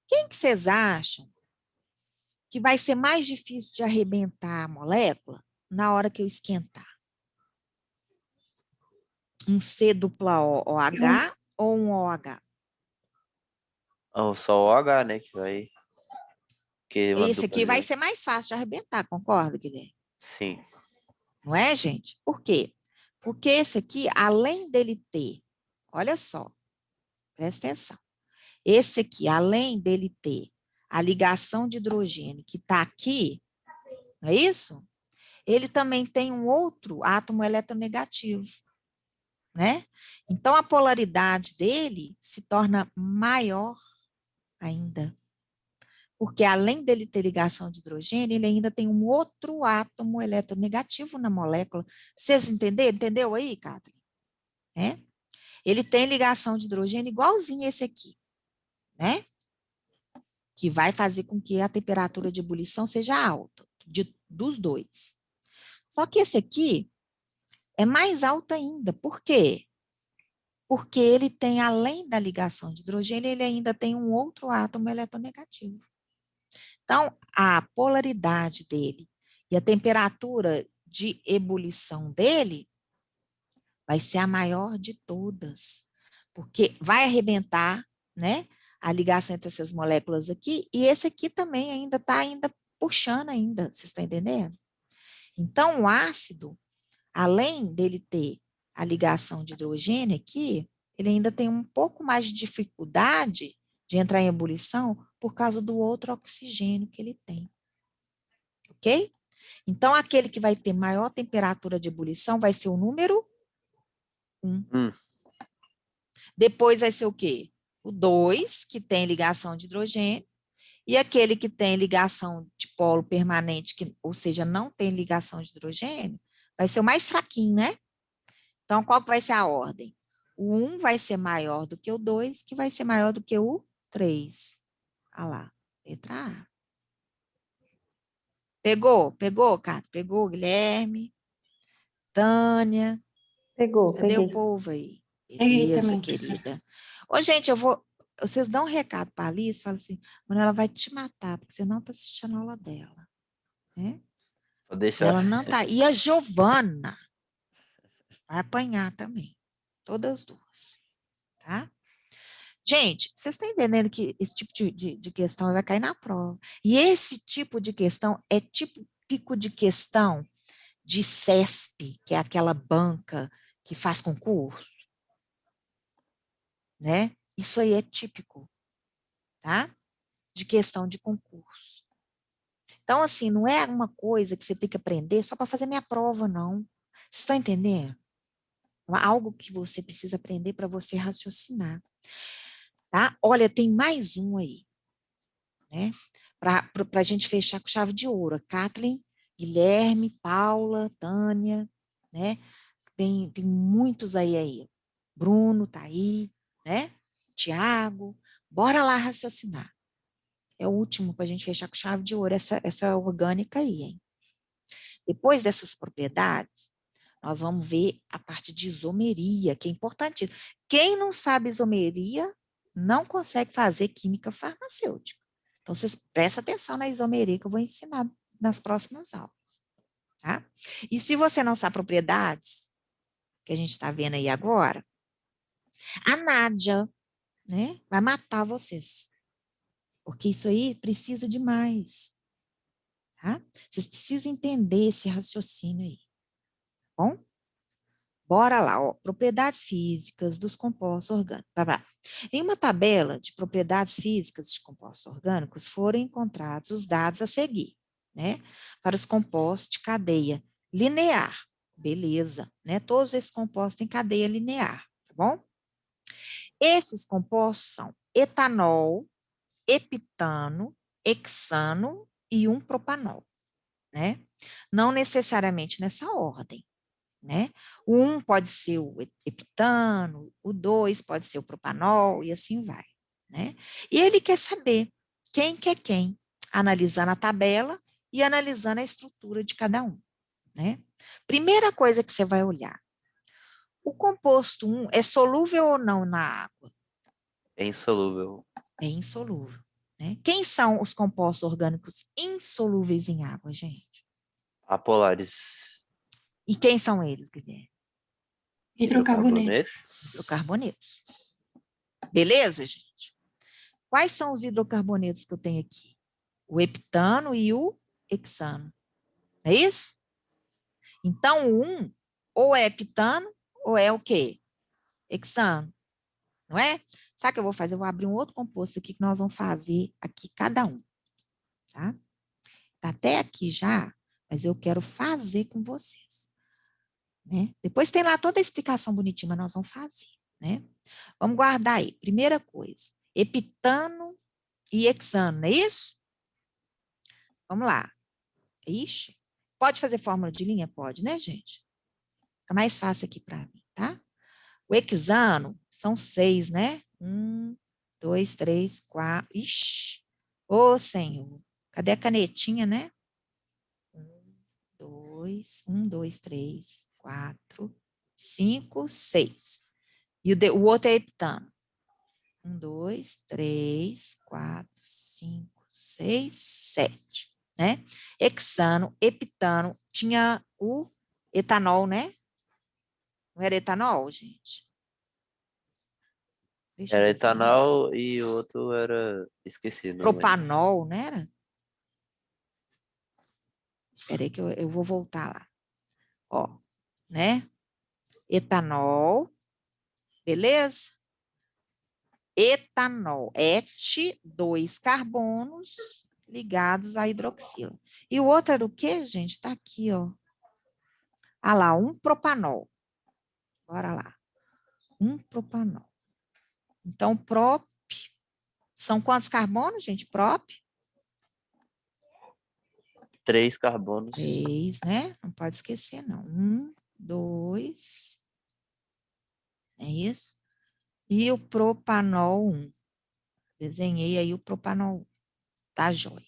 Quem que vocês acham que vai ser mais difícil de arrebentar a molécula na hora que eu esquentar? Um C dupla OH ou um OH? Ou só o H, né? Que vai. Que é uma Esse dupla aqui vai ali. ser mais fácil de arrebentar, concorda, Guilherme? Sim. Não é, gente? Por quê? Porque esse aqui, além dele ter, olha só, presta atenção. Esse aqui, além dele ter a ligação de hidrogênio que está aqui, não é isso? Ele também tem um outro átomo eletronegativo, né? Então, a polaridade dele se torna maior ainda. Porque além dele ter ligação de hidrogênio, ele ainda tem um outro átomo eletronegativo na molécula. Vocês entenderam? Entendeu aí, Catherine? É? Ele tem ligação de hidrogênio igualzinho esse aqui, né? Que vai fazer com que a temperatura de ebulição seja alta, dos dois. Só que esse aqui é mais alto ainda. Por quê? Porque ele tem, além da ligação de hidrogênio, ele ainda tem um outro átomo eletronegativo. Então, a polaridade dele e a temperatura de ebulição dele vai ser a maior de todas, porque vai arrebentar, né, a ligação entre essas moléculas aqui, e esse aqui também ainda está ainda puxando ainda, vocês estão entendendo? Então, o ácido, além dele ter a ligação de hidrogênio aqui, ele ainda tem um pouco mais de dificuldade de entrar em ebulição por causa do outro oxigênio que ele tem. Ok? Então, aquele que vai ter maior temperatura de ebulição vai ser o número 1. Depois vai ser o quê? O 2, que tem ligação de hidrogênio, e aquele que tem ligação de polo permanente, que, ou seja, não tem ligação de hidrogênio, vai ser o mais fraquinho, né? Então, qual que vai ser a ordem? O 1 vai ser maior do que o 2, que vai ser maior do que o 3. Olha lá, letra A. Pegou, Cátia? Pegou, Guilherme, Tânia. Pegou, Cadê o peguei. povo aí? Peguei Beleza, também, professora. querida. Ô, gente, vocês dão um recado para a Alice, fala assim, mano, ela vai te matar, porque você não está assistindo a aula dela, né? Vou deixar. Ela não tá. E a Giovana vai apanhar também. Todas duas, tá? Gente, vocês estão entendendo que esse tipo de questão vai cair na prova. E esse tipo de questão é típico de questão de CESP, que é aquela banca que faz concurso, né? Isso aí é típico, tá? De questão de concurso. Então, assim, não é uma coisa que você tem que aprender só para fazer minha prova, não. Vocês estão entendendo? Algo que você precisa aprender para você raciocinar. Tá? Olha, tem mais um aí, né? Para a gente fechar com chave de ouro. Kathleen, Guilherme, Paula, Tânia, né? Tem muitos aí. Bruno tá aí, né? Tiago, bora lá raciocinar. É o último para a gente fechar com chave de ouro, essa orgânica aí, hein? Depois dessas propriedades, nós vamos ver a parte de isomeria, que é importante. Quem não sabe isomeria não consegue fazer química farmacêutica. Então, vocês prestem atenção na isomeria que eu vou ensinar nas próximas aulas. Tá? E se você não sabe propriedades, que a gente está vendo aí agora, a Nádia, né, vai matar vocês. Porque isso aí precisa de mais. Tá? Vocês precisam entender esse raciocínio aí. Bom? Bora lá, ó. Propriedades físicas dos compostos orgânicos. Em uma tabela de propriedades físicas de compostos orgânicos foram encontrados os dados a seguir, né? Para os compostos de cadeia linear. Beleza, né? Todos esses compostos têm cadeia linear, tá bom? Esses compostos são etanol, epitano, hexano e um propanol, né? Não necessariamente nessa ordem, né? O 1 pode ser o epitano, o 2 pode ser o propanol e assim vai, né? E ele quer saber quem que é quem, analisando a tabela e analisando a estrutura de cada um, né? Primeira coisa que você vai olhar, o composto 1 é solúvel ou não na água? É insolúvel. É insolúvel, né? Quem são os compostos orgânicos insolúveis em água, gente? Apolares. E quem são eles, Guilherme? Hidrocarboneto. Hidrocarbonetos. Beleza, gente? Quais são os hidrocarbonetos que eu tenho aqui? O heptano e o hexano. É isso? Então, o 1 ou é heptano ou é o quê? Hexano. Não é? Sabe o que eu vou fazer? Eu vou abrir um outro composto aqui que nós vamos fazer aqui cada um. Tá? Tá até aqui já, mas eu quero fazer com vocês. Né? Depois tem lá toda a explicação bonitinha, mas nós vamos fazer. Né? Vamos guardar aí. Primeira coisa, heptano e hexano, não é isso? Vamos lá. Ixi, pode fazer fórmula de linha? Pode, né, gente? Fica mais fácil aqui para mim, tá? O hexano são 6, né? 1, 2, 3, 4. Ixi, ô Senhor. Cadê a canetinha, né? 1, 2, 3, 4, 5, 6. E o outro é heptano. 1, 2, 3, 4, 5, 6, 7. Né? Hexano, heptano, tinha o etanol, né? Não era etanol, gente? Deixa eu Era ver se eu lembro. etanol e o outro era. Esqueci, não lembro. Propanol, não era? Espera aí que eu vou voltar lá. Ó, né? Etanol, beleza? Etanol, dois carbonos ligados à hidroxila. E o outro era o quê, gente? Está aqui, ó. Ah lá, um propanol. Bora lá. Um propanol. Então, prop, são quantos carbonos, gente? Prop? 3 carbonos. 3, né? Não pode esquecer, não. 1, 2. É isso? E o propanol 1. Desenhei aí o propanol 1. Tá joia,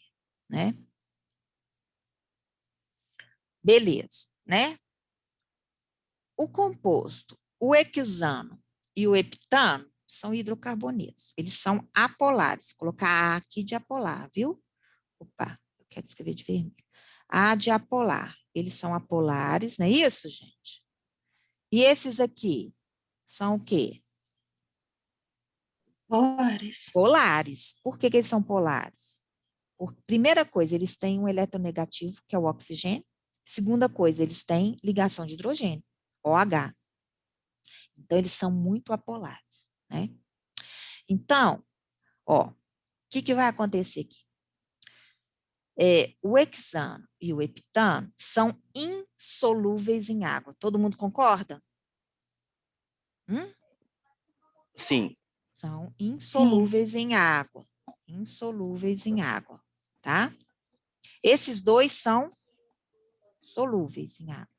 né? Beleza, né? O composto, o hexano e o heptano são hidrocarbonetos. Eles são apolares. Vou colocar A aqui de apolar, viu? Opa, eu quero escrever de vermelho. A de apolar. Eles são apolares, não é isso, gente? E esses aqui são o quê? Polares. Polares. Por que eles são polares? Primeira coisa, eles têm um eletronegativo, que é o oxigênio. Segunda coisa, eles têm ligação de hidrogênio, OH. Então, eles são muito apolares, né? Então, ó, o que vai acontecer aqui? O hexano e o heptano são insolúveis em água. Todo mundo concorda? Sim. São insolúveis em água. Insolúveis em água, tá? Esses dois são solúveis em água,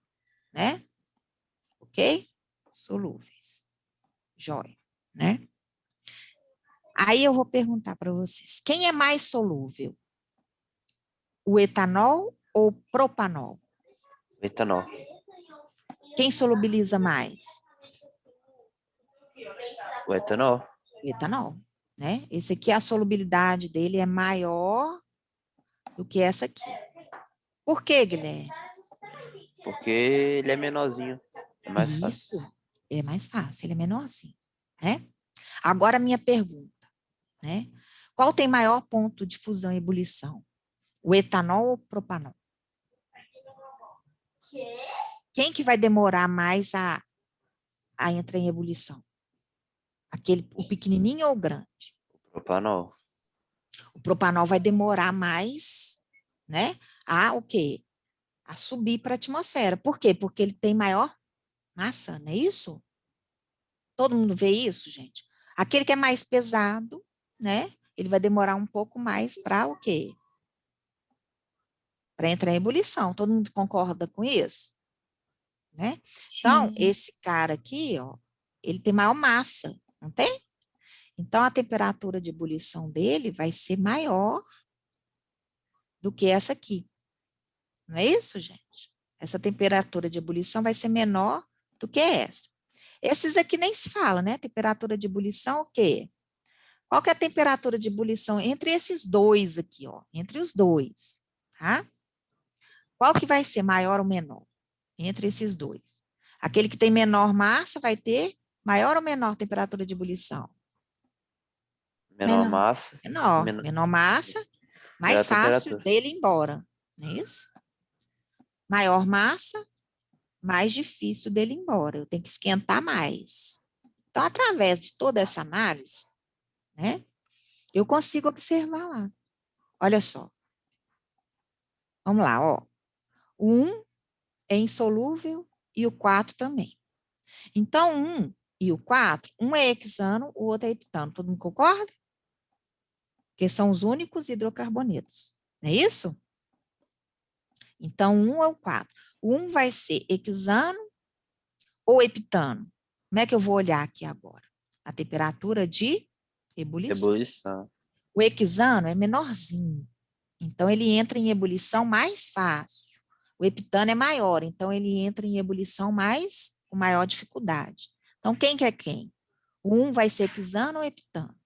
né? Ok? Solúveis. Jóia, né? Aí eu vou perguntar para vocês, quem é mais solúvel? O etanol ou o propanol? Etanol. Quem solubiliza mais? O etanol. O etanol, né? Esse aqui, a solubilidade dele é maior do que essa aqui. Por quê, Guilherme? Porque ele é menorzinho. É mais fácil. Isso, ele é mais fácil, ele é menorzinho, né? Agora, a minha pergunta, né? Qual tem maior ponto de fusão e ebulição? O etanol ou o propanol? Quem que vai demorar mais a entrar em ebulição? O pequenininho ou o grande? Propanol. O propanol vai demorar mais, né? A o quê? A subir para a atmosfera. Por quê? Porque ele tem maior massa, não é isso? Todo mundo vê isso, gente? Aquele que é mais pesado, né? Ele vai demorar um pouco mais para o quê? Para entrar em ebulição. Todo mundo concorda com isso? Né? Então, Sim. esse cara aqui, ó, ele tem maior massa, não tem? Então, a temperatura de ebulição dele vai ser maior do que essa aqui. Não é isso, gente? Essa temperatura de ebulição vai ser menor do que essa. Esses aqui nem se fala, né? Temperatura de ebulição, o quê? Qual que é a temperatura de ebulição entre esses dois aqui, ó? Entre os dois, tá? Qual que vai ser maior ou menor entre esses dois? Aquele que tem menor massa vai ter maior ou menor temperatura de ebulição? Menor massa. Menor. Menor massa, mais Maior fácil temperatura. dele ir embora, não é isso? Maior massa, mais difícil dele ir embora. Eu tenho que esquentar mais. Então, através de toda essa análise, né, eu consigo observar lá. Olha só. Vamos lá, ó. O 1 é insolúvel e o 4 também. Então, 1 e o 4, um é hexano, o outro é heptano. Todo mundo concorda? Porque são os únicos hidrocarbonetos. Não é isso? Então, 1 é o 4. O 1 vai ser hexano ou heptano? Como é que eu vou olhar aqui agora? A temperatura de ebulição. Ebulição. O hexano é menorzinho. Então, ele entra em ebulição mais fácil. O heptano é maior, então ele entra em ebulição com maior dificuldade. Então, quem que é quem? O 1 vai ser hexano ou heptano?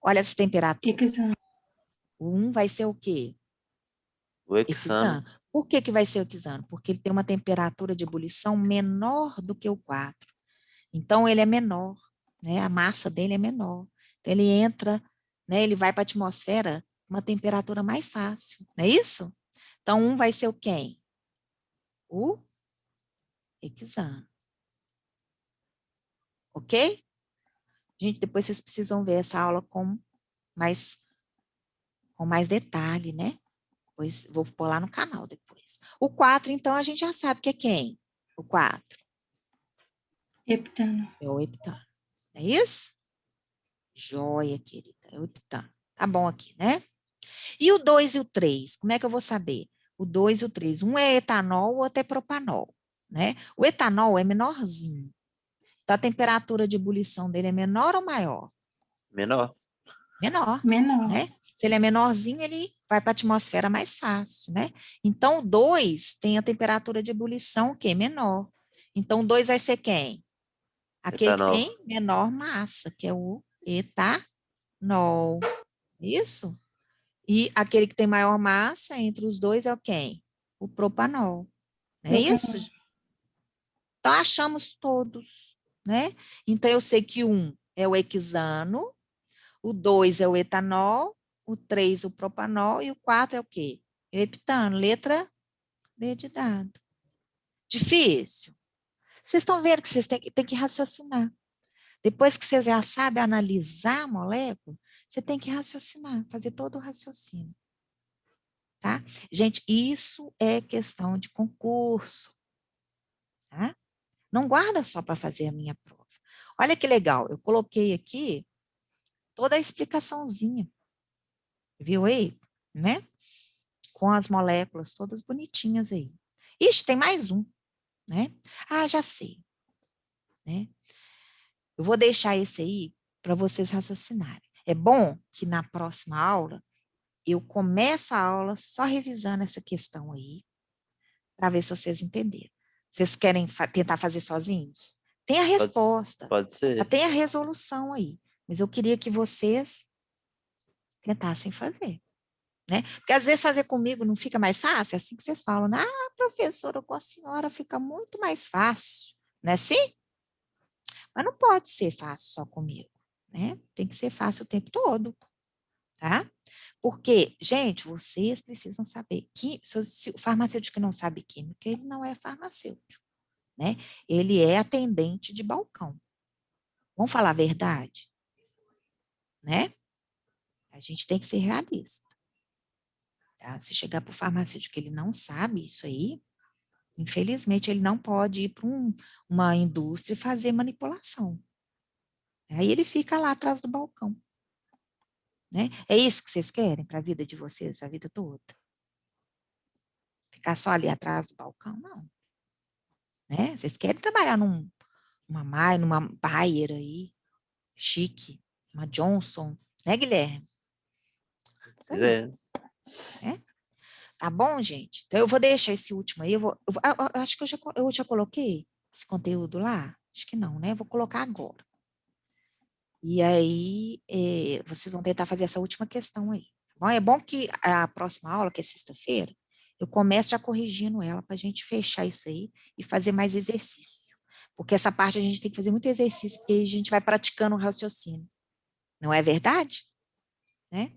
Olha essa temperatura. Hexano. O 1 vai ser o quê? O hexano. Hexano. Por que vai ser o hexano? Porque ele tem uma temperatura de ebulição menor do que o 4. Então, ele é menor, né? A massa dele é menor. Então, ele entra, né? Ele vai para a atmosfera com uma temperatura mais fácil, não é isso? Então, 1 vai ser o quem? O hexano. Ok? Gente, depois vocês precisam ver essa aula com mais detalhe, né? Depois vou pôr lá no canal depois. O 4, então, a gente já sabe que é quem? O 4. Heptano. É o heptano. É isso? Joia, querida. É o heptano. Tá bom aqui, né? E o 2 e o 3, como é que eu vou saber? O 2 e o 3, um é etanol, o outro é propanol, né? O etanol é menorzinho. Então, a temperatura de ebulição dele é menor ou maior? Menor. Menor, Menor. né? Se ele é menorzinho, ele vai para a atmosfera mais fácil, né? Então, o 2 tem a temperatura de ebulição, o quê? Menor. Então, o 2 vai ser quem? Aquele que Etanol. tem menor massa, que é o etanol. Isso? E aquele que tem maior massa entre os dois é o quem? O propanol. Não é isso? Então, achamos todos, né? Então, eu sei que um é o hexano, o 2 é o etanol, o 3 o propanol e o 4 é o quê? O heptano, letra D de dado. Difícil. Vocês estão vendo que vocês têm que raciocinar. Depois que você já sabe analisar a molécula, você tem que raciocinar, fazer todo o raciocínio. Tá? Gente, isso é questão de concurso. Tá? Não guarda só para fazer a minha prova. Olha que legal, eu coloquei aqui toda a explicaçãozinha. Viu aí? Né? Com as moléculas todas bonitinhas aí. Ixi, tem mais um, né? Ah, já sei. Né? Eu vou deixar esse aí para vocês raciocinarem. É bom que na próxima aula eu começo a aula só revisando essa questão aí, para ver se vocês entenderam. Vocês querem tentar fazer sozinhos? Tem a resposta, Pode ser. tem a resolução aí, mas eu queria que vocês tentassem fazer. Né? Porque às vezes fazer comigo não fica mais fácil, é assim que vocês falam, né? Ah, professora, com a senhora fica muito mais fácil, não é assim? Mas não pode ser fácil só comigo, né? Tem que ser fácil o tempo todo, tá? Porque, gente, vocês precisam saber que se o farmacêutico não sabe química, ele não é farmacêutico, né? Ele é atendente de balcão. Vamos falar a verdade, né? A gente tem que ser realista. Tá? Se chegar para o farmacêutico que ele não sabe isso aí, infelizmente ele não pode ir para uma indústria e fazer manipulação. Aí ele fica lá atrás do balcão. Né? É isso que vocês querem para a vida de vocês, a vida toda? Ficar só ali atrás do balcão? Não. Né? Vocês querem trabalhar numa Bayer aí, chique, uma Johnson, né, Guilherme? Isso aí. Né? Tá bom, gente? Então, eu vou deixar esse último aí. Eu acho que eu já coloquei esse conteúdo lá. Acho que não, né? Vou colocar agora. E aí, vocês vão tentar fazer essa última questão aí. Tá bom? É bom que a próxima aula, que é sexta-feira, eu comece já corrigindo ela para a gente fechar isso aí e fazer mais exercício. Porque essa parte a gente tem que fazer muito exercício, porque a gente vai praticando o raciocínio. Não é verdade? Né?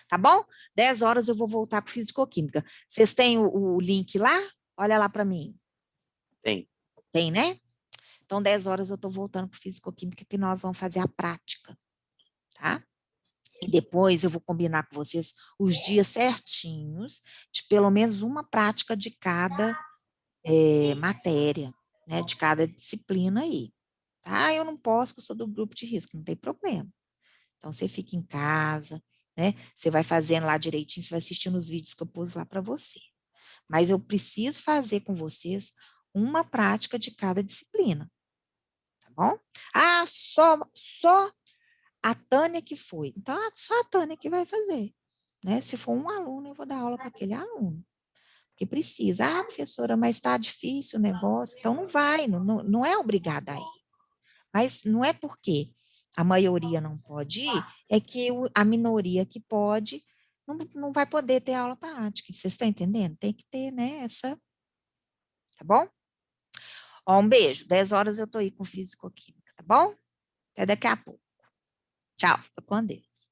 Tá bom? 10 horas eu vou voltar com Físico-Química. Vocês têm o link lá? Olha lá para mim. Tem. Tem, né? Então, 10 horas eu estou voltando para Físico-Química, que nós vamos fazer a prática, tá? E depois eu vou combinar com vocês os dias certinhos, de pelo menos uma prática de cada matéria, né? De cada disciplina aí. Tá? Eu não posso, que eu sou do grupo de risco, não tem problema. Então, você fica em casa, né? Você vai fazendo lá direitinho, você vai assistindo os vídeos que eu pus lá para você. Mas eu preciso fazer com vocês uma prática de cada disciplina, tá bom? Ah, só a Tânia que foi. Então, só a Tânia que vai fazer, né? Se for um aluno, eu vou dar aula para aquele aluno. Porque precisa. Ah, professora, mas está difícil o negócio. Então, não vai, não é obrigada a ir. Mas não é porque a maioria não pode ir, é que a minoria que pode não vai poder ter aula prática. Vocês estão entendendo? Tem que ter, né, essa. Tá bom? Ó, um beijo. 10 horas eu tô aí com Físico-Química, tá bom? Até daqui a pouco. Tchau. Fica com Deus.